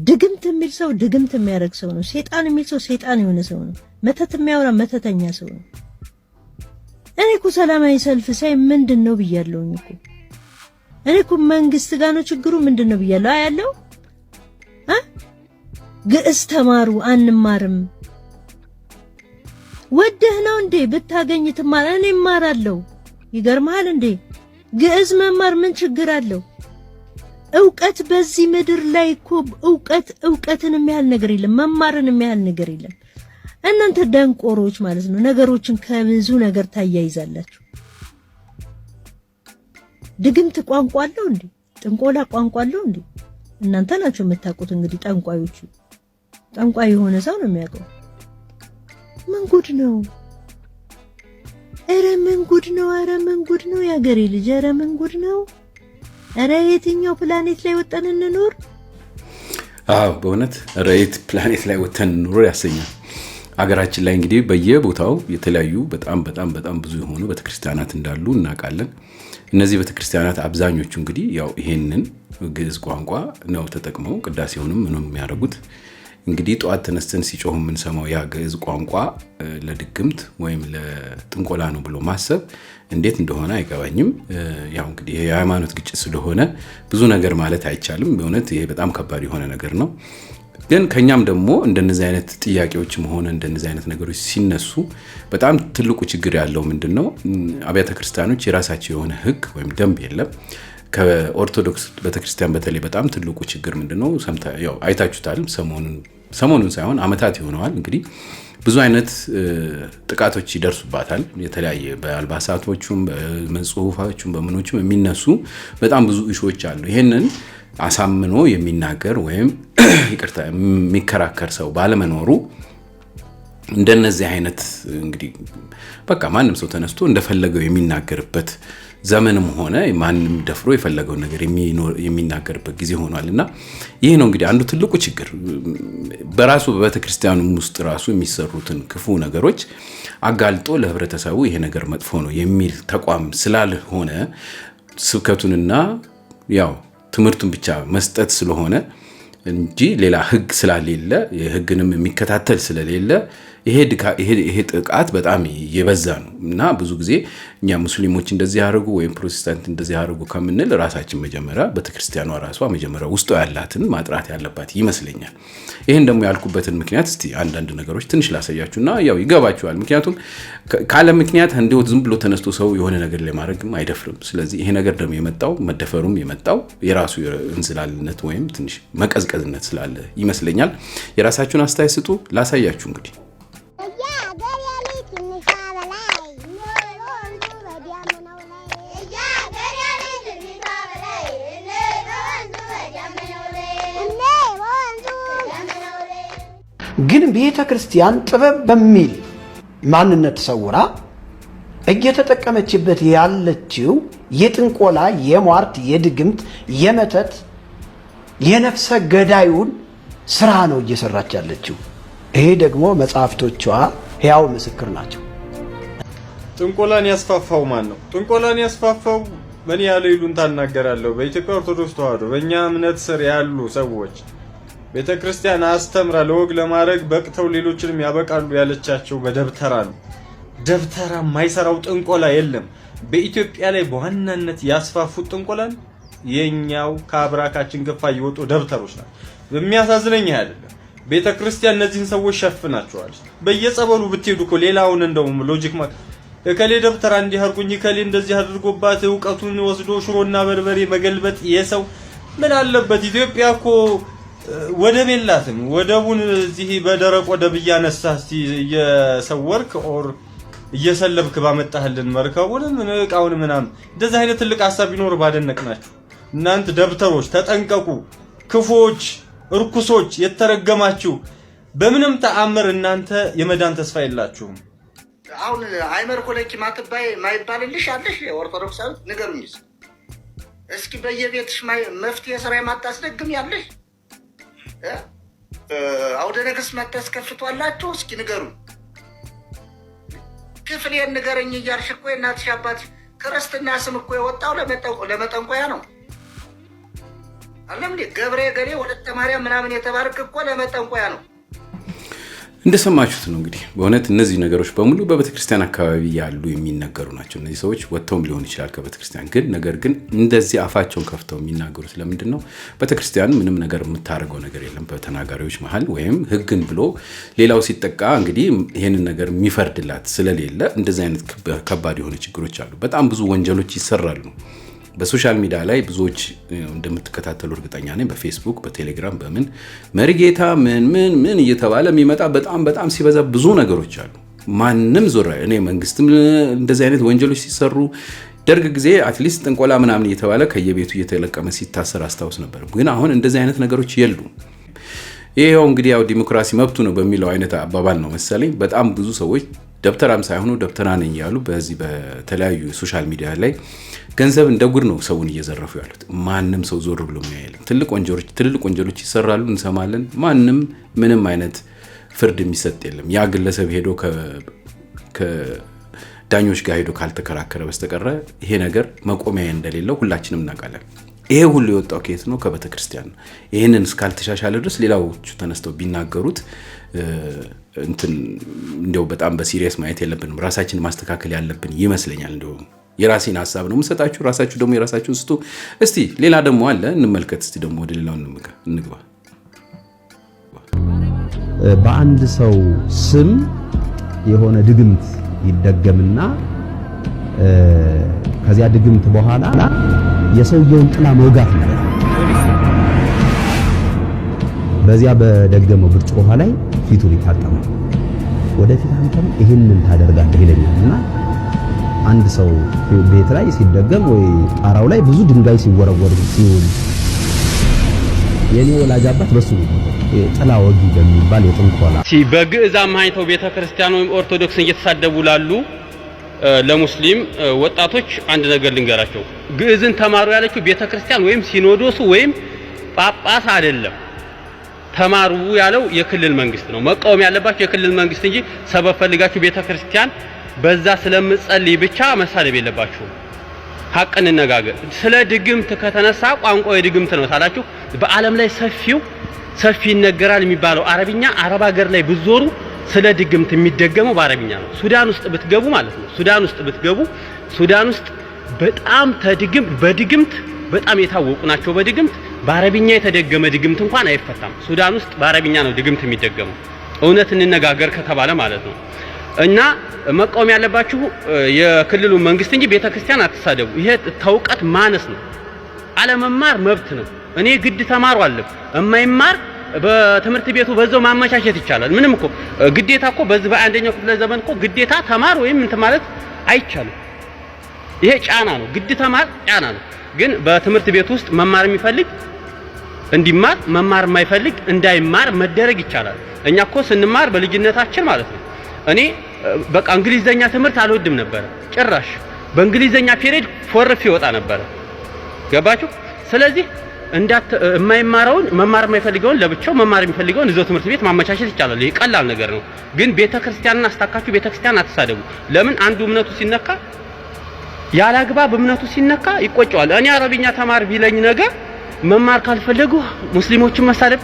ድግምት የሚል ሰው ድግምት የሚያደርግ ሰው ነው። ሴጣን የሚል ሰው ሴጣን የሆነ ሰው ነው። መተት የሚያወራ መተተኛ ሰው ነው። እኔ እኮ ሰላማዊ ሰልፍ ሳይ ምንድነው ብያለሁኝ እኮ። እኔ እኮ መንግስት ጋር ነው ችግሩ ምንድነው ብያለሁ። አያለው ግዕዝ ተማሩ አንማርም። ወደህ ነው እንዴ ብታገኝ ትማር? እኔ እማራለሁ። ይገርማል እንዴ ግዕዝ መማር ምን ችግር አለው? ዕውቀት በዚህ ምድር ላይ እኮ ዕውቀትን የሚያህል ነገር የለም። መማርን የሚያህል ነገር የለም። እናንተ ደንቆሮች ማለት ነው ነገሮችን ከብዙ ነገር ታያይዛላችሁ። ድግምት ቋንቋ አለው እንዴ? ጥንቆላ ቋንቋ አለው እንዴ? እናንተ ናችሁ የምታውቁት እንግዲህ ጠንቋዮቹ። ጠንቋይ የሆነ ሰው ነው የሚያውቀው። ምን ጉድ ነው? ኧረ ምን ጉድ ነው? ኧረ ምን ጉድ ነው ያገሬ ልጅ? ኧረ ምን ጉድ ነው? ኧረ የትኛው ፕላኔት ላይ ወጣን እንኖር? በእውነት ኧረ የት ፕላኔት ላይ ወጣን እንኖር ያሰኛል። ሀገራችን ላይ እንግዲህ በየቦታው የተለያዩ በጣም ብዙ የሆኑ ቤተክርስቲያናት እንዳሉ እናውቃለን። እነዚህ ቤተክርስቲያናት አብዛኞቹ እንግዲህ ያው ይሄንን ግዕዝ ቋንቋ ነው ተጠቅመው ቅዳሴውንም ምንም የሚያደርጉት። እንግዲህ ጧት ተነስተን ሲጮህ የምንሰማው ያ ግዕዝ ቋንቋ ለድግምት ወይም ለጥንቆላ ነው ብሎ ማሰብ እንዴት እንደሆነ አይገባኝም። ያው እንግዲህ የሃይማኖት ግጭት ስለሆነ ብዙ ነገር ማለት አይቻልም። በእውነት ይሄ በጣም ከባድ የሆነ ነገር ነው። ግን ከኛም ደግሞ እንደነዚህ አይነት ጥያቄዎችም ሆነ እንደነዚህ አይነት ነገሮች ሲነሱ በጣም ትልቁ ችግር ያለው ምንድነው? አብያተ ክርስቲያኖች የራሳቸው የሆነ ሕግ ወይም ደንብ የለም። ከኦርቶዶክስ ቤተክርስቲያን በተለይ በጣም ትልቁ ችግር ምንድነው? ያው አይታችሁታል። ሰሞኑን ሳይሆን አመታት ይሆነዋል እንግዲህ ብዙ አይነት ጥቃቶች ይደርሱባታል። የተለያየ በአልባሳቶቹም በመጽሁፋዎቹም በመኖቹም የሚነሱ በጣም ብዙ ኢሹዎች አሉ። ይሄንን አሳምኖ የሚናገር ወይም ይቅርታ የሚከራከር ሰው ባለመኖሩ እንደነዚህ አይነት እንግዲህ በቃ ማንም ሰው ተነስቶ እንደፈለገው የሚናገርበት ዘመንም ሆነ ማንም ደፍሮ የፈለገው ነገር የሚናገርበት ጊዜ ሆኗልና ይሄ ነው እንግዲህ አንዱ ትልቁ ችግር። በራሱ በቤተክርስቲያኑ ውስጥ ራሱ የሚሰሩትን ክፉ ነገሮች አጋልጦ ለህብረተሰቡ ይሄ ነገር መጥፎ ነው የሚል ተቋም ስላልሆነ ስብከቱንና ያው ትምህርቱን ብቻ መስጠት ስለሆነ እንጂ ሌላ ህግ ስላልሌለ የህግንም የሚከታተል ስለሌለ ይሄ ጥቃት በጣም የበዛ ነው እና ብዙ ጊዜ እኛ ሙስሊሞች እንደዚህ ያደርጉ ወይም ፕሮቴስታንት እንደዚህ ያደርጉ ከምንል ራሳችን መጀመሪያ ቤተክርስቲያኗ ራሷ መጀመሪያ ውስጥ ያላትን ማጥራት ያለባት ይመስለኛል። ይሄን ደግሞ ያልኩበትን ምክንያት እስቲ አንዳንድ ነገሮች ትንሽ ላሳያችሁና ያው ይገባችኋል። ምክንያቱም ካለ ምክንያት እንደው ዝም ብሎ ተነስቶ ሰው የሆነ ነገር ላይ ማድረግም አይደፍርም። ስለዚህ ይሄ ነገር ደግሞ የመጣው መደፈሩም የመጣው የራሱ እንዝላልነት ወይም ትንሽ መቀዝቀዝነት ስላለ ይመስለኛል። የራሳችሁን አስተያየት ስጡ። ላሳያችሁ እንግዲህ ግን ቤተ ክርስቲያን ጥበብ በሚል ማንነት ተሰውራ እየተጠቀመችበት ያለችው የጥንቆላ፣ የሟርት፣ የድግምት፣ የመተት፣ የነፍሰ ገዳዩን ስራ ነው እየሰራች ያለችው። ይሄ ደግሞ መጽሐፍቶቿ ሕያው ምስክር ናቸው። ጥንቆላን ያስፋፋው ማን ነው? ጥንቆላን ያስፋፋው ምን ያለ ይሉን ታናገራለሁ። በኢትዮጵያ ኦርቶዶክስ ተዋሕዶ በእኛ እምነት ስር ያሉ ሰዎች ቤተክርስቲያን አስተምራ ለወግ ለማድረግ በቅተው ሌሎችንም ያበቃሉ ያለቻቸው በደብተራ ነው። ደብተራ የማይሰራው ጥንቆላ የለም። በኢትዮጵያ ላይ በዋናነት ያስፋፉት ጥንቆላን የኛው ከአብራካችን ገፋ ይወጡ ደብተሮች ናቸው። በሚያሳዝነኝ አይደለም ቤተክርስቲያን እነዚህን ሰዎች ሸፍናቸዋል። በየጸበሉ ብትሄዱ እኮ ሌላውን እንደውም ሎጂክ እከሌ ደብተራ እንዲህ አድርጉኝ እከሌ እንደዚህ አድርጎባት ዕውቀቱን ወስዶ ሽሮና በርበሬ መገልበጥ የሰው ምን አለበት? ኢትዮጵያ እኮ ወደብ የላትም። ወደቡን እዚህ በደረቅ ወደብ እያነሳህ እስቲ እየሰወርክ ኦር እየሰለብክ ባመጣህልን መርከቡን ምን እቃውን ምናምን እንደዚህ አይነት ትልቅ ሐሳብ ቢኖር ባደነቅናችሁ። እናንተ ደብተሮች ተጠንቀቁ። ክፎች፣ እርኩሶች፣ የተረገማችሁ በምንም ተአምር እናንተ የመዳን ተስፋ የላችሁም። አሁን አይመር ኮለኪ ማትባይ ማይባልልሽ አለሽ ኦርቶዶክሳዊ ንገሩኝ እስኪ። በየቤትሽ መፍትሄ ስራ የማታስደግም ያለሽ አውደ ነገሥት ማታስከፍቷላችሁ እስኪ ንገሩ። ክፍሌን ንገረኝ እያልሽ እኮ እናትሽ አባትሽ ክርስትና ስም እኮ የወጣው ለመጠንቆያ ነው። አለም ገብሬ ገሌ ወለተ ማርያም ምናምን የተባረክ እኮ ለመጠንቆያ ነው። እንደሰማችሁት ነው እንግዲህ በእውነት እነዚህ ነገሮች በሙሉ በቤተክርስቲያን አካባቢ ያሉ የሚነገሩ ናቸው። እነዚህ ሰዎች ወጥተውም ሊሆን ይችላል ከቤተክርስቲያን ግን ነገር ግን እንደዚህ አፋቸውን ከፍተው የሚናገሩት ለምንድን ነው? ቤተክርስቲያን ምንም ነገር የምታደርገው ነገር የለም በተናጋሪዎች መሀል ወይም ህግን ብሎ ሌላው ሲጠቃ እንግዲህ ይሄንን ነገር የሚፈርድላት ስለሌለ እንደዚህ አይነት ከባድ የሆኑ ችግሮች አሉ። በጣም ብዙ ወንጀሎች ይሰራሉ። በሶሻል ሚዲያ ላይ ብዙዎች እንደምትከታተሉ እርግጠኛ ነኝ። በፌስቡክ፣ በቴሌግራም በምን መሪጌታ ምን እየተባለ የሚመጣ በጣም ሲበዛ ብዙ ነገሮች አሉ። ማንም ዞር እኔ መንግስትም እንደዚህ አይነት ወንጀሎች ሲሰሩ ደርግ ጊዜ አትሊስት ጥንቆላ ምናምን እየተባለ ከየቤቱ እየተለቀመ ሲታሰር አስታውስ ነበር። ግን አሁን እንደዚህ አይነት ነገሮች የሉም። ይሄው እንግዲህ ያው ዲሞክራሲ መብቱ ነው በሚለው አይነት አባባል ነው መሰለኝ በጣም ብዙ ሰዎች ደብተራም ሳይሆኑ ደብተራ ነኝ ያሉ በዚህ በተለያዩ ሶሻል ሚዲያ ላይ ገንዘብ እንደ ጉድ ነው ሰውን እየዘረፉ ያሉት። ማንም ሰው ዞር ብሎ የሚያየለም። ትልቅ ወንጀሎች ይሰራሉ እንሰማለን። ማንም ምንም አይነት ፍርድ የሚሰጥ የለም። ያ ግለሰብ ሄዶ ከዳኞች ጋር ሄዶ ካልተከራከረ በስተቀር ይሄ ነገር መቆሚያ እንደሌለው ሁላችንም እናውቃለን። ይሄ ሁሉ የወጣው ከየት ነው? ከቤተክርስቲያን ነው። ይሄንን እስካልተሻሻለ ድረስ ሌላዎቹ ተነስተው ቢናገሩት እንደው በጣም በሲሪየስ ማየት የለብንም። ራሳችንን ማስተካከል ያለብን ይመስለኛል። እንደው የራሴን ሐሳብ ነው የምሰጣችሁ፣ ራሳችሁ ደግሞ የራሳችሁን ስጡ። እስቲ ሌላ ደግሞ አለ እንመልከት። እስቲ ደግሞ ወደ ሌላው እንግባ። በአንድ ሰው ስም የሆነ ድግምት ይደገምና ከዚያ ድግምት በኋላ የሰውየውን ጥላ መውጋት ነው። በዚያ በደገመው ብርጭቆ ውሃ ላይ ፊቱን ይታጠባል። ወደፊት አንተም ይሄንን ታደርጋለህ ይለኛልና አንድ ሰው ቤት ላይ ሲደገም ወይ ጣራው ላይ ብዙ ድንጋይ ሲወረወር ሲውል የኔ ወላጅ አባት በሱ ጥላ ወጊ በሚባል የጥንቆላ በግዕዝ አማኝተው ቤተክርስቲያን ወይም ኦርቶዶክስን እየተሳደቡ ላሉ ለሙስሊም ወጣቶች አንድ ነገር ልንገራቸው። ግዕዝን ተማሩ ያለችው ቤተክርስቲያን ወይም ሲኖዶሱ ወይም ጳጳስ አይደለም። ተማሩ ያለው የክልል መንግስት ነው። መቃወም ያለባችሁ የክልል መንግስት እንጂ ሰበብ ፈልጋችሁ ቤተክርስቲያን በዛ ስለምጸልይ ብቻ መሳደብ የለባችሁ። ሐቅ እንነጋገር። ስለ ድግምት ከተነሳ ቋንቋው የድግምት ነው ታላችሁ። በአለም ላይ ሰፊ ይነገራል የሚባለው አረብኛ አረብ ሀገር ላይ ብትዞሩ ስለ ድግምት የሚደገመው በአረብኛ ነው። ሱዳን ውስጥ ብትገቡ ማለት ነው። ሱዳን ውስጥ በጣም በድግምት በጣም የታወቁ ናቸው። በድግምት በአረብኛ የተደገመ ድግምት እንኳን አይፈታም። ሱዳን ውስጥ በአረብኛ ነው ድግምት የሚደገመው። እውነት እንነጋገር ከተባለ ማለት ነው። እና መቃወም ያለባችሁ የክልሉ መንግስት እንጂ ቤተክርስቲያን አትሳደቡ። ይሄ ተውቀት ማነስ ነው። አለመማር መብት ነው። እኔ ግድ ተማሩ አለ የማይማር በትምህርት ቤቱ በዛው ማመቻቸት ይቻላል። ምንም እኮ ግዴታ እኮ በዚህ በአንደኛው ክፍለ ዘመን እኮ ግዴታ ተማር ወይም እንት ማለት አይቻልም። ይሄ ጫና ነው። ግድ ተማር ጫና ነው። ግን በትምህርት ቤት ውስጥ መማር የሚፈልግ እንዲማር፣ መማር የማይፈልግ እንዳይማር መደረግ ይቻላል። እኛ እኮ ስንማር በልጅነታችን ማለት ነው እኔ በቃ እንግሊዘኛ ትምህርት አልወድም ነበር። ጭራሽ በእንግሊዘኛ ፔሪድ ፎርፍ ይወጣ ነበር። ገባችሁ? ስለዚህ የማይማረውን መማር የማይፈልገውን ለብቻው መማር የሚፈልገውን እዛው ትምህርት ቤት ማመቻቸት ይቻላል። ይሄ ቀላል ነገር ነው። ግን ቤተክርስቲያንን አስታካችሁ ቤተክርስቲያን አትሳደቡ። ለምን? አንዱ እምነቱ ሲነካ ያላግባብ እምነቱ ሲነካ ይቆጨዋል። እኔ አረብኛ ተማር ቢለኝ ነገር መማር ካልፈለጉ ሙስሊሞችን መሳደብ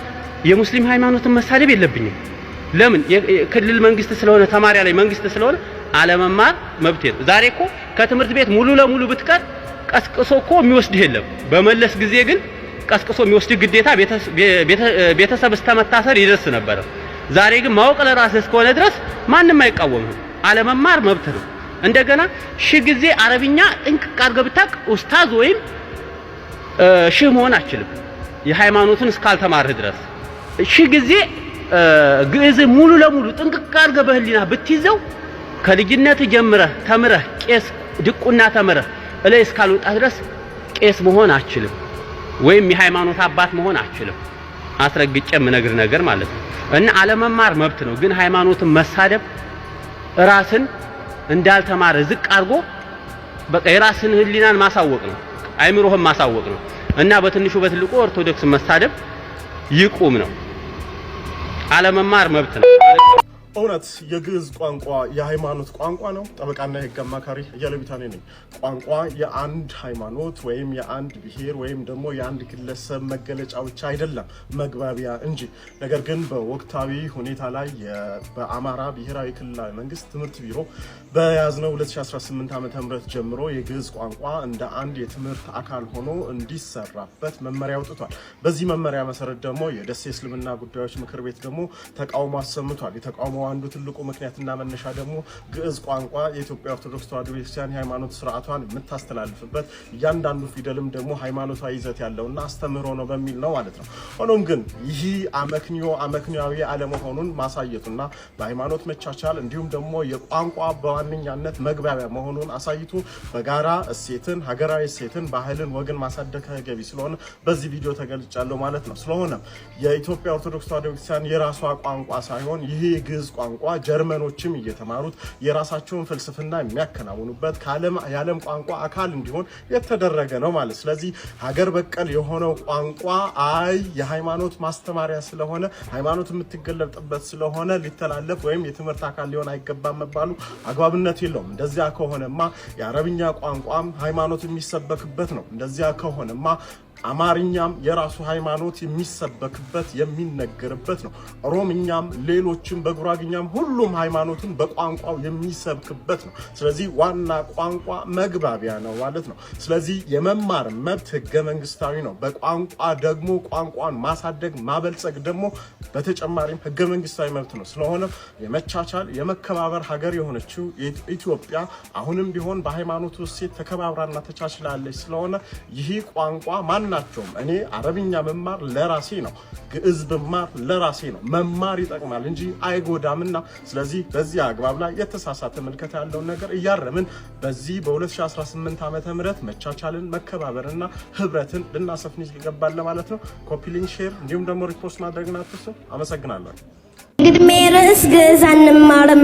የሙስሊም ሃይማኖትን መሳደብ የለብኝም። ለምን? የክልል መንግስት ስለሆነ ተማሪያ ላይ መንግስት ስለሆነ አለመማር መብቴ ነው። ዛሬ እኮ ከትምህርት ቤት ሙሉ ለሙሉ ብትቀር ቀስቅሶ እኮ የሚወስድህ የለም። በመለስ ጊዜ ግን ቀስቅሶ የሚወስድህ ግዴታ ቤተሰብ እስከመታሰር ይደርስ ነበር። ዛሬ ግን ማወቅ ለራስህ እስከሆነ ድረስ ማንም አይቃወምም። አለመማር መብት ነው። እንደገና ሺህ ጊዜ አረብኛ ጥንቅቅ አድርገህ ብታውቅ ኡስታዝ ወይም ሺህ መሆን አትችልም። የሃይማኖትን እስካልተማርህ ድረስ ሺህ ጊዜ ግዕዝ ሙሉ ለሙሉ ጥንቅቅ አድርገህ በህሊና ብትይዘው ከልጅነት ጀምረህ ተምረህ ቄስ ድቁና ተምረህ እላይ እስካልወጣህ ድረስ ቄስ መሆን አትችልም፣ ወይም የሃይማኖት አባት መሆን አትችልም። አስረግጬ የምነግር ነገር ማለት ነው። እና አለመማር መብት ነው። ግን ሃይማኖትን መሳደብ ራስን እንዳልተማረ ዝቅ አድርጎ በቃ የራስን ህሊናን ማሳወቅ ነው፣ አይምሮህን ማሳወቅ ነው። እና በትንሹ በትልቁ ኦርቶዶክስን መሳደብ ይቁም ነው። አለመማር መብት ነው። እውነት የግዕዝ ቋንቋ የሃይማኖት ቋንቋ ነው? ጠበቃና የህግ አማካሪ እያለ ቢታኔ ነኝ። ቋንቋ የአንድ ሃይማኖት ወይም የአንድ ብሔር ወይም ደግሞ የአንድ ግለሰብ መገለጫ ብቻ አይደለም፣ መግባቢያ እንጂ። ነገር ግን በወቅታዊ ሁኔታ ላይ በአማራ ብሔራዊ ክልላዊ መንግስት ትምህርት ቢሮ በያዝነው 2018 ዓ.ም ጀምሮ የግዕዝ ቋንቋ እንደ አንድ የትምህርት አካል ሆኖ እንዲሰራበት መመሪያ አውጥቷል። በዚህ መመሪያ መሰረት ደግሞ የደሴ እስልምና ጉዳዮች ምክር ቤት ደግሞ ተቃውሞ አሰምቷል። የተቃውሞ አንዱ ትልቁ ምክንያትና መነሻ ደግሞ ግዕዝ ቋንቋ የኢትዮጵያ ኦርቶዶክስ ተዋሕዶ ቤተክርስቲያን የሃይማኖት ስርዓቷን የምታስተላልፍበት እያንዳንዱ ፊደልም ደግሞ ሃይማኖታዊ ይዘት ያለውና አስተምህሮ ነው በሚል ነው ማለት ነው። ሆኖም ግን ይህ አመክንያዊ አለመሆኑን ማሳየቱና በሃይማኖት መቻቻል እንዲሁም ደግሞ የቋንቋ በዋነኛነት መግባቢያ መሆኑን አሳይቱ በጋራ እሴትን፣ ሀገራዊ እሴትን፣ ባህልን፣ ወግን ማሳደግ ተገቢ ስለሆነ በዚህ ቪዲዮ ተገልጫለሁ ማለት ነው። ስለሆነ የኢትዮጵያ ኦርቶዶክስ ተዋሕዶ ቤተክርስቲያን የራሷ ቋንቋ ሳይሆን ይህ የግዕዝ የግዕዝ ቋንቋ ጀርመኖችም እየተማሩት የራሳቸውን ፍልስፍና የሚያከናውኑበት የዓለም ቋንቋ አካል እንዲሆን የተደረገ ነው ማለት። ስለዚህ ሀገር በቀል የሆነው ቋንቋ የሃይማኖት ማስተማሪያ ስለሆነ ሃይማኖት የምትገለጥበት ስለሆነ ሊተላለፍ ወይም የትምህርት አካል ሊሆን አይገባም መባሉ አግባብነት የለውም። እንደዚያ ከሆነማ የአረብኛ ቋንቋም ሃይማኖት የሚሰበክበት ነው። እንደዚያ ከሆነማ አማርኛም የራሱ ሃይማኖት የሚሰበክበት የሚነገርበት ነው። ኦሮምኛም ሌሎችም በጉራግኛም ሁሉም ሃይማኖትን በቋንቋው የሚሰብክበት ነው። ስለዚህ ዋና ቋንቋ መግባቢያ ነው ማለት ነው። ስለዚህ የመማር መብት ህገ መንግስታዊ ነው። በቋንቋ ደግሞ ቋንቋን ማሳደግ ማበልጸግ ደግሞ በተጨማሪም ህገ መንግስታዊ መብት ነው። ስለሆነ የመቻቻል የመከባበር ሀገር የሆነችው ኢትዮጵያ አሁንም ቢሆን በሃይማኖቱ እሴት ተከባብራና ተቻችላለች። ስለሆነ ይህ ቋንቋ ናቸውም እኔ አረብኛ መማር ለራሴ ነው፣ ግዕዝ መማር ለራሴ ነው። መማር ይጠቅማል እንጂ አይጎዳምና ስለዚህ በዚህ አግባብ ላይ የተሳሳተ ምልከታ ያለውን ነገር እያረምን በዚህ በ2018 ዓመተ ምህረት መቻቻልን መከባበርና ህብረትን ልናሰፍን ይገባል ማለት ነው። ኮፒ ሊንክ፣ ሼር እንዲሁም ደግሞ ሪፖስት ማድረግና አትርሱ። አመሰግናለሁ። ግድሜ ርዕስ ግዕዝ አንማርም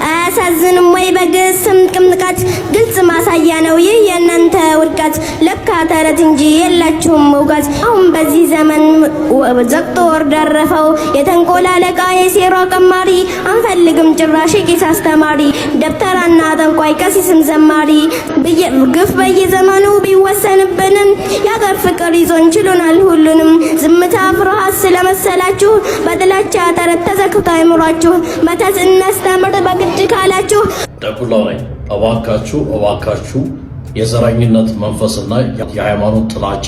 አያሳዝንም ወይ? በግዕዝ ስም ቅምጥቃት ግልጽ ማሳያ ነው ይህ የእናንተ ውድቀት። ለካ ተረት እንጂ የላችሁም እውቀት። አሁን በዚህ ዘመን ዘግቶ ወርድ አረፈው የተንኮል አለቃ የሴራ ቀማሪ። አንፈልግም ጭራሽ ቄስ አስተማሪ፣ ደብተራና ጠንቋይ ቀሲስም ዘማሪ። ግፍ በየዘመኑ ቢወሰንብንም የአገር ፍቅር ይዞን ችሎናል ሁሉንም። ዝምታ ፍርሃት ስለመሰላችሁ በጥላቻ ተረት ተዘክቶ አይምሯችሁ መተት እናስተምር በግድ ካላችሁ ደጉላው ላይ እባካችሁ የዘረኝነት መንፈስና የሃይማኖት ጥላቻ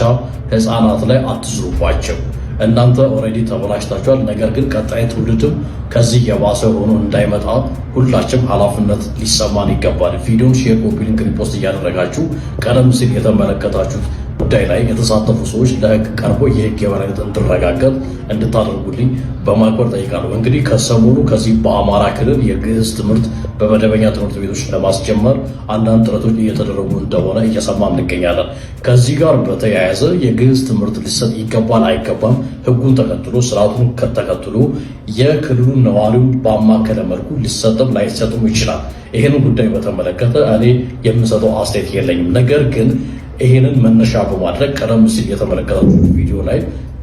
ህፃናት ላይ አትዝሩባቸው። እናንተ ኦሬዲ ተበላሽታችኋል። ነገር ግን ቀጣይ ትውልድም ከዚህ የባሰ ሆኖ እንዳይመጣ ሁላችንም ኃላፊነት ሊሰማን ይገባል። ቪዲዮን ሼር፣ ኮፒ ሊንክ፣ ሪፖስት እያደረጋችሁ ቀደም ሲል የተመለከታችሁት ጉዳይ ላይ የተሳተፉ ሰዎች ለህግ ቀርቦ የህግ የበላይነት እንዲረጋገጥ እንድታደርጉልኝ በማክበር ጠይቃለሁ። እንግዲህ ከሰሞኑ ከዚህ በአማራ ክልል የግዕዝ ትምህርት በመደበኛ ትምህርት ቤቶች ለማስጀመር አንዳንድ ጥረቶች እየተደረጉ እንደሆነ እየሰማን እንገኛለን። ከዚህ ጋር በተያያዘ የግዕዝ ትምህርት ሊሰጥ ይገባል አይገባም፣ ህጉን ተከትሎ ስርዓቱን ተከትሎ የክልሉን ነዋሪው ባማከለ መልኩ ሊሰጥም ላይሰጥም ይችላል። ይህን ጉዳይ በተመለከተ እኔ የምሰጠው አስተያየት የለኝም። ነገር ግን ይህንን መነሻ በማድረግ ቀደም ሲል የተመለከታችሁ ቪዲዮ ላይ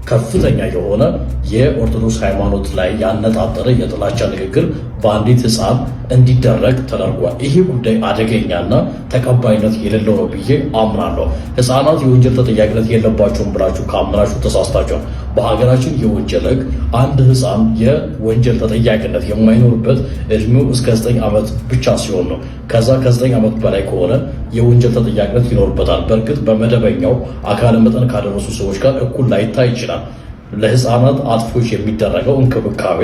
ከፍተኛ የሆነ የኦርቶዶክስ ሃይማኖት ላይ ያነጣጠረ የጥላቻ ንግግር በአንዲት ህፃን እንዲደረግ ተደርጓል። ይህ ጉዳይ አደገኛና ተቀባይነት የሌለው ነው ብዬ አምናለሁ። ህፃናት የወንጀል ተጠያቂነት የለባቸውም ብላችሁ ካምናችሁ ተሳስታችኋል። በሀገራችን የወንጀል ህግ አንድ ህፃን የወንጀል ተጠያቂነት የማይኖርበት እድሜው እስከ 9 ዓመት ብቻ ሲሆን ነው። ከዛ ከ9 ዓመት በላይ ከሆነ የወንጀል ተጠያቂነት ይኖርበታል። በእርግጥ በመደበኛው አካለ መጠን ካደረሱ ሰዎች ጋር እኩል ላይታይ ይችላል። ለህፃናት አጥፎች የሚደረገው እንክብካቤ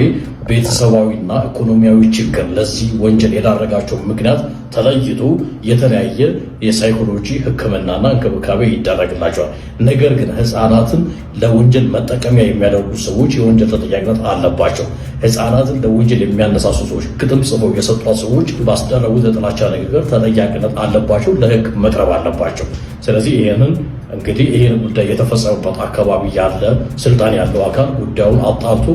ቤተሰባዊና ኢኮኖሚያዊ ችግር ለዚህ ወንጀል የዳረጋቸው ምክንያት ተለይቶ የተለያየ የሳይኮሎጂ ሕክምናና እንክብካቤ ይደረግላቸዋል። ነገር ግን ህፃናትን ለወንጀል መጠቀሚያ የሚያደርጉ ሰዎች የወንጀል ተጠያቂነት አለባቸው። ህፃናትን ለወንጀል የሚያነሳሱ ሰዎች፣ ግጥም ጽፈው የሰጧት ሰዎች ባስደረጉት የጥላቻ ንግግር ተጠያቂነት አለባቸው፣ ለህግ መቅረብ አለባቸው። ስለዚህ ይህን ጉዳይ የተፈጸመበት አካባቢ ያለ ስልጣን ያለው አካል ጉዳዩን አጣርቶ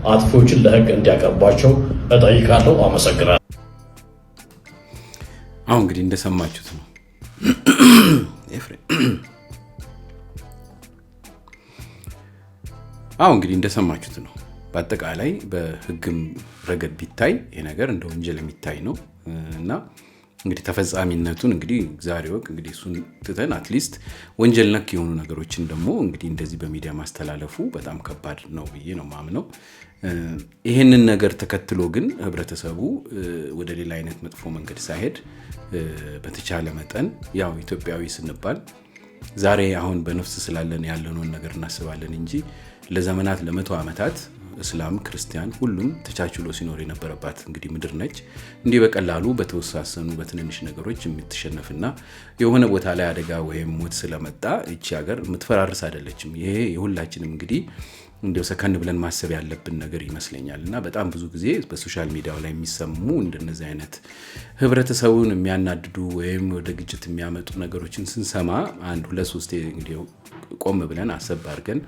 አጥፊዎችን ለህግ እንዲያቀርባቸው እጠይቃለሁ። አመሰግናለሁ። አሁን እንግዲህ እንደሰማችሁት ነው ኤፍሬም። እንደሰማችሁት ነው። በአጠቃላይ በህግም ረገድ ቢታይ ይሄ ነገር እንደ ወንጀል የሚታይ ነው እና እንግዲህ ተፈጻሚነቱን እንግዲህ ዛሬ ወቅ እንግዲህ እሱን ትተን አትሊስት ወንጀል ነክ የሆኑ ነገሮችን ደግሞ እንግዲህ እንደዚህ በሚዲያ ማስተላለፉ በጣም ከባድ ነው ብዬ ነው ማምነው። ይሄንን ነገር ተከትሎ ግን ህብረተሰቡ ወደ ሌላ አይነት መጥፎ መንገድ ሳይሄድ በተቻለ መጠን ያው ኢትዮጵያዊ ስንባል ዛሬ አሁን በነፍስ ስላለን ያለነውን ነገር እናስባለን እንጂ ለዘመናት ለመቶ ዓመታት እስላም ክርስቲያን ሁሉም ተቻችሎ ሲኖር የነበረባት እንግዲህ ምድር ነች። እንዲህ በቀላሉ በተወሳሰኑ በትንንሽ ነገሮች የምትሸነፍና የሆነ ቦታ ላይ አደጋ ወይም ሞት ስለመጣ እቺ ሀገር የምትፈራርስ አይደለችም። ይሄ የሁላችንም እንግዲህ እንደው ሰከን ብለን ማሰብ ያለብን ነገር ይመስለኛልና በጣም ብዙ ጊዜ በሶሻል ሚዲያው ላይ የሚሰሙ እንደነዚህ አይነት ህብረተሰቡን የሚያናድዱ ወይም ወደ ግጭት የሚያመጡ ነገሮችን ስንሰማ 1 2 3 እንግዲህ ቆም ብለን አሰብ አድርገን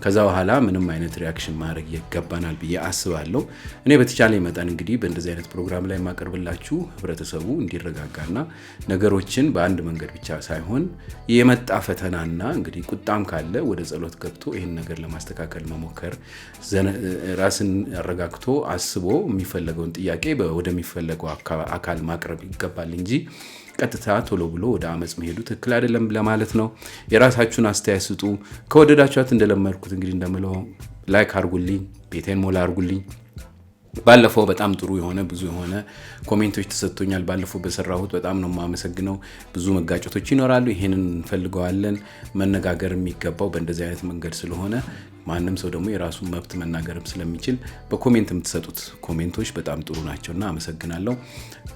ከዛ በኋላ ምንም አይነት ሪአክሽን ማድረግ ይገባናል ብዬ አስባለሁ። እኔ በተቻለ መጠን እንግዲህ በእንደዚህ አይነት ፕሮግራም ላይ ማቀርብላችሁ ህብረተሰቡ እንዲረጋጋና ነገሮችን በአንድ መንገድ ብቻ ሳይሆን የመጣ ፈተናና እንግዲህ ቁጣም ካለ ወደ ጸሎት ገብቶ ይሄን ነገር ለማስተካከል መሞከር ራስን አረጋግቶ አስቦ የሚፈልገውን ጥያቄ ወደሚፈልገው አካል ማቅረብ ይገባል እንጂ ቀጥታ ቶሎ ብሎ ወደ አመጽ መሄዱ ትክክል አይደለም ለማለት ነው። የራሳችሁን አስተያየት ስጡ። ከወደዳችኋት እንደለመድኩት እንግዲህ እንደምለው ላይክ አርጉልኝ፣ ቤቴን ሞላ አርጉልኝ። ባለፈው በጣም ጥሩ የሆነ ብዙ የሆነ ኮሜንቶች ተሰጥቶኛል። ባለፈው በሰራሁት በጣም ነው ማመሰግነው። ብዙ መጋጨቶች ይኖራሉ። ይሄንን እንፈልገዋለን። መነጋገር የሚገባው በእንደዚህ አይነት መንገድ ስለሆነ ማንንም ሰው ደግሞ የራሱን መብት መናገርም ስለሚችል በኮሜንት የምትሰጡት ኮሜንቶች በጣም ጥሩ ናቸውና አመሰግናለሁ።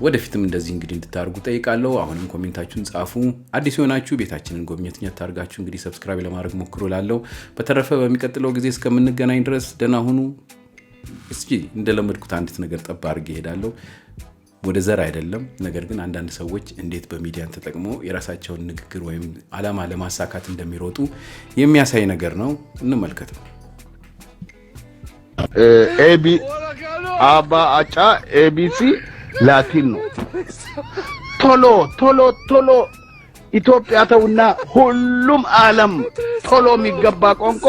ወደፊትም እንደዚህ እንግዲህ እንድታርጉ ጠይቃለሁ። አሁንም ኮሜንታችሁን ጻፉ። አዲስ የሆናችሁ ቤታችንን ጎብኘት ታርጋችሁ እንግዲህ ሰብስክራይብ ለማድረግ ሞክሩላለሁ። በተረፈ በሚቀጥለው ጊዜ እስከምንገናኝ ድረስ ደህና ሁኑ። እስኪ እንደለመድኩት አንዲት ነገር ጠባ አድርጌ እሄዳለሁ። ወደ ዘር አይደለም፣ ነገር ግን አንዳንድ ሰዎች እንዴት በሚዲያን ተጠቅሞ የራሳቸውን ንግግር ወይም አላማ ለማሳካት እንደሚሮጡ የሚያሳይ ነገር ነው። እንመልከተው። ኤቢ አባ አጫ ኤቢሲ ላቲን ነው። ቶሎ ቶሎ ቶሎ ኢትዮጵያ ተውና ሁሉም ዓለም ቶሎ የሚገባ ቋንቋ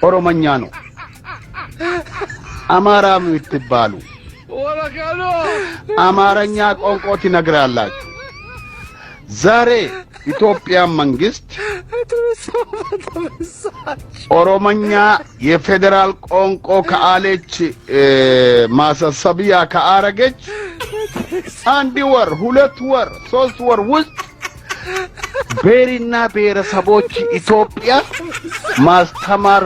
ኦሮሞኛ ነው። አማራ የምትባሉ አማርኛ ቋንቋ ትነግራላችሁ። ዛሬ ኢትዮጵያ መንግስት ኦሮሞኛ የፌደራል ቋንቋ ከአለች ማሳሰቢያ ከአረገች 1 ወር 2 ወር 3 ወር ውስጥ ብሔርና ብሔረሰቦች ኢትዮጵያ ማስተማር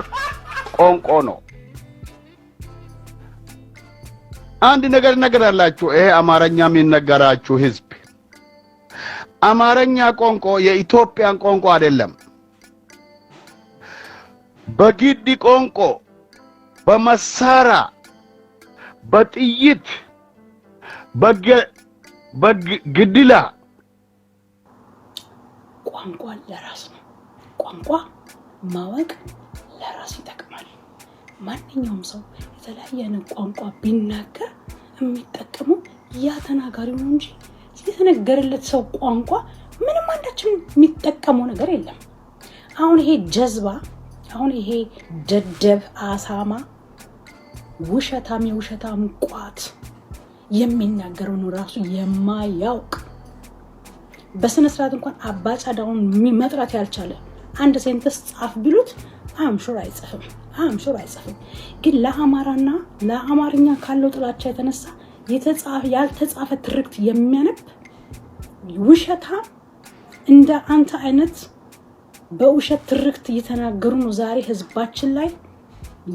ቋንቋ ነው። አንድ ነገር አላችሁ። ይሄ አማርኛ የሚነገራችሁ ህዝብ አማርኛ ቋንቋ የኢትዮጵያን ቋንቋ አይደለም። በግድ ቋንቋ በመሳሪያ በጥይት በግድላ ቋንቋ ለራስ ነው። ቋንቋ ማወቅ ለራስ ይጠቅማል። ማንኛውም ሰው የተለያየ ቋንቋ ቢናገር የሚጠቀመው ያ ተናጋሪው ነው እንጂ የተነገረለት ሰው ቋንቋ ምንም አንዳችም የሚጠቀመው ነገር የለም። አሁን ይሄ ጀዝባ፣ አሁን ይሄ ደደብ አሳማ የውሸታም ቋት የሚናገረው ነው ራሱ የማያውቅ በስነ ስርዓት እንኳን አባጫዳውን መጥራት ያልቻለ አንድ ሴንተንስ ጻፍ ቢሉት አምሹር አይጽፍም። ግን ለአማራና ለአማርኛ ካለው ጥላቻ የተነሳ ያልተጻፈ ትርክት የሚያነብ ውሸታም እንደ አንተ አይነት በውሸት ትርክት እየተናገሩ ነው ዛሬ ህዝባችን ላይ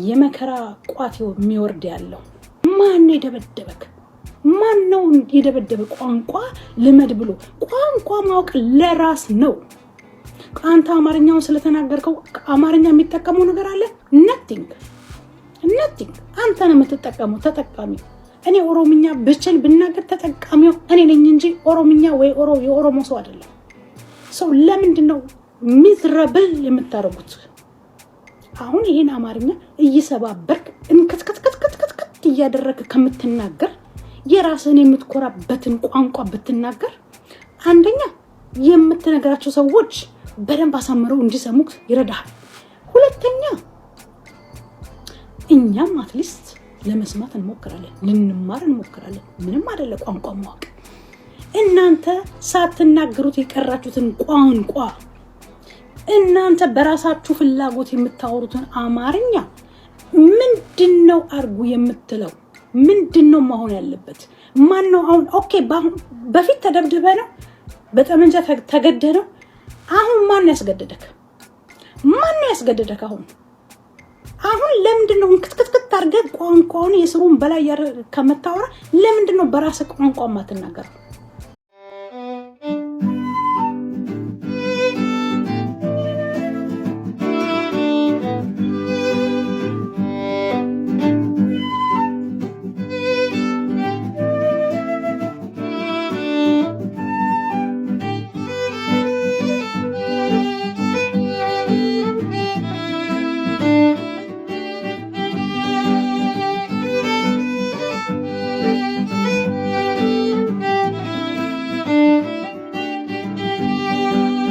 የመከራ ቋት የሚወርድ ያለው። ማን የደበደበክ? ማን ነው የደበደበ? ቋንቋ ልመድ ብሎ ቋንቋ ማወቅ ለራስ ነው። አንተ አማርኛውን ስለተናገርከው አማርኛ የሚጠቀመው ነገር አለ? ነቲንግ። አንተ ነው የምትጠቀመው ተጠቃሚ። እኔ ኦሮምኛ ብችል ብናገር ተጠቃሚው እኔ ነኝ እንጂ ኦሮምኛ ወይ የኦሮሞ ሰው አይደለም። ሰው ለምንድን ነው ሚዝረብል የምታረጉት? አሁን ይሄን አማርኛ እየሰባበርክ እንከትከትከትከትከት እያደረግክ ከምትናገር የራስህን የምትኮራበትን ቋንቋ ብትናገር አንደኛ የምትነግራቸው ሰዎች በደንብ አሳምረው እንዲሰሙክ ይረዳሃል። ሁለተኛ እኛም አትሊስት ለመስማት እንሞክራለን፣ ልንማር እንሞክራለን። ምንም አይደለ ቋንቋ ማወቅ። እናንተ ሳትናገሩት የቀራችሁትን ቋንቋ እናንተ በራሳችሁ ፍላጎት የምታወሩትን አማርኛ ምንድነው አርጉ የምትለው? ምንድነው መሆን ያለበት? ማን ነው አሁን ኦኬ በፊት ተደብድበ ነው በጠመንጃ ተገደ ነው። አሁን ማን ያስገደደክ? አሁን ለምንድነው እንክትክት አድርገህ ቋንቋውን የስሩን በላይ ከመታወራ ለምንድነው በራስህ ቋንቋ ማትናገረው?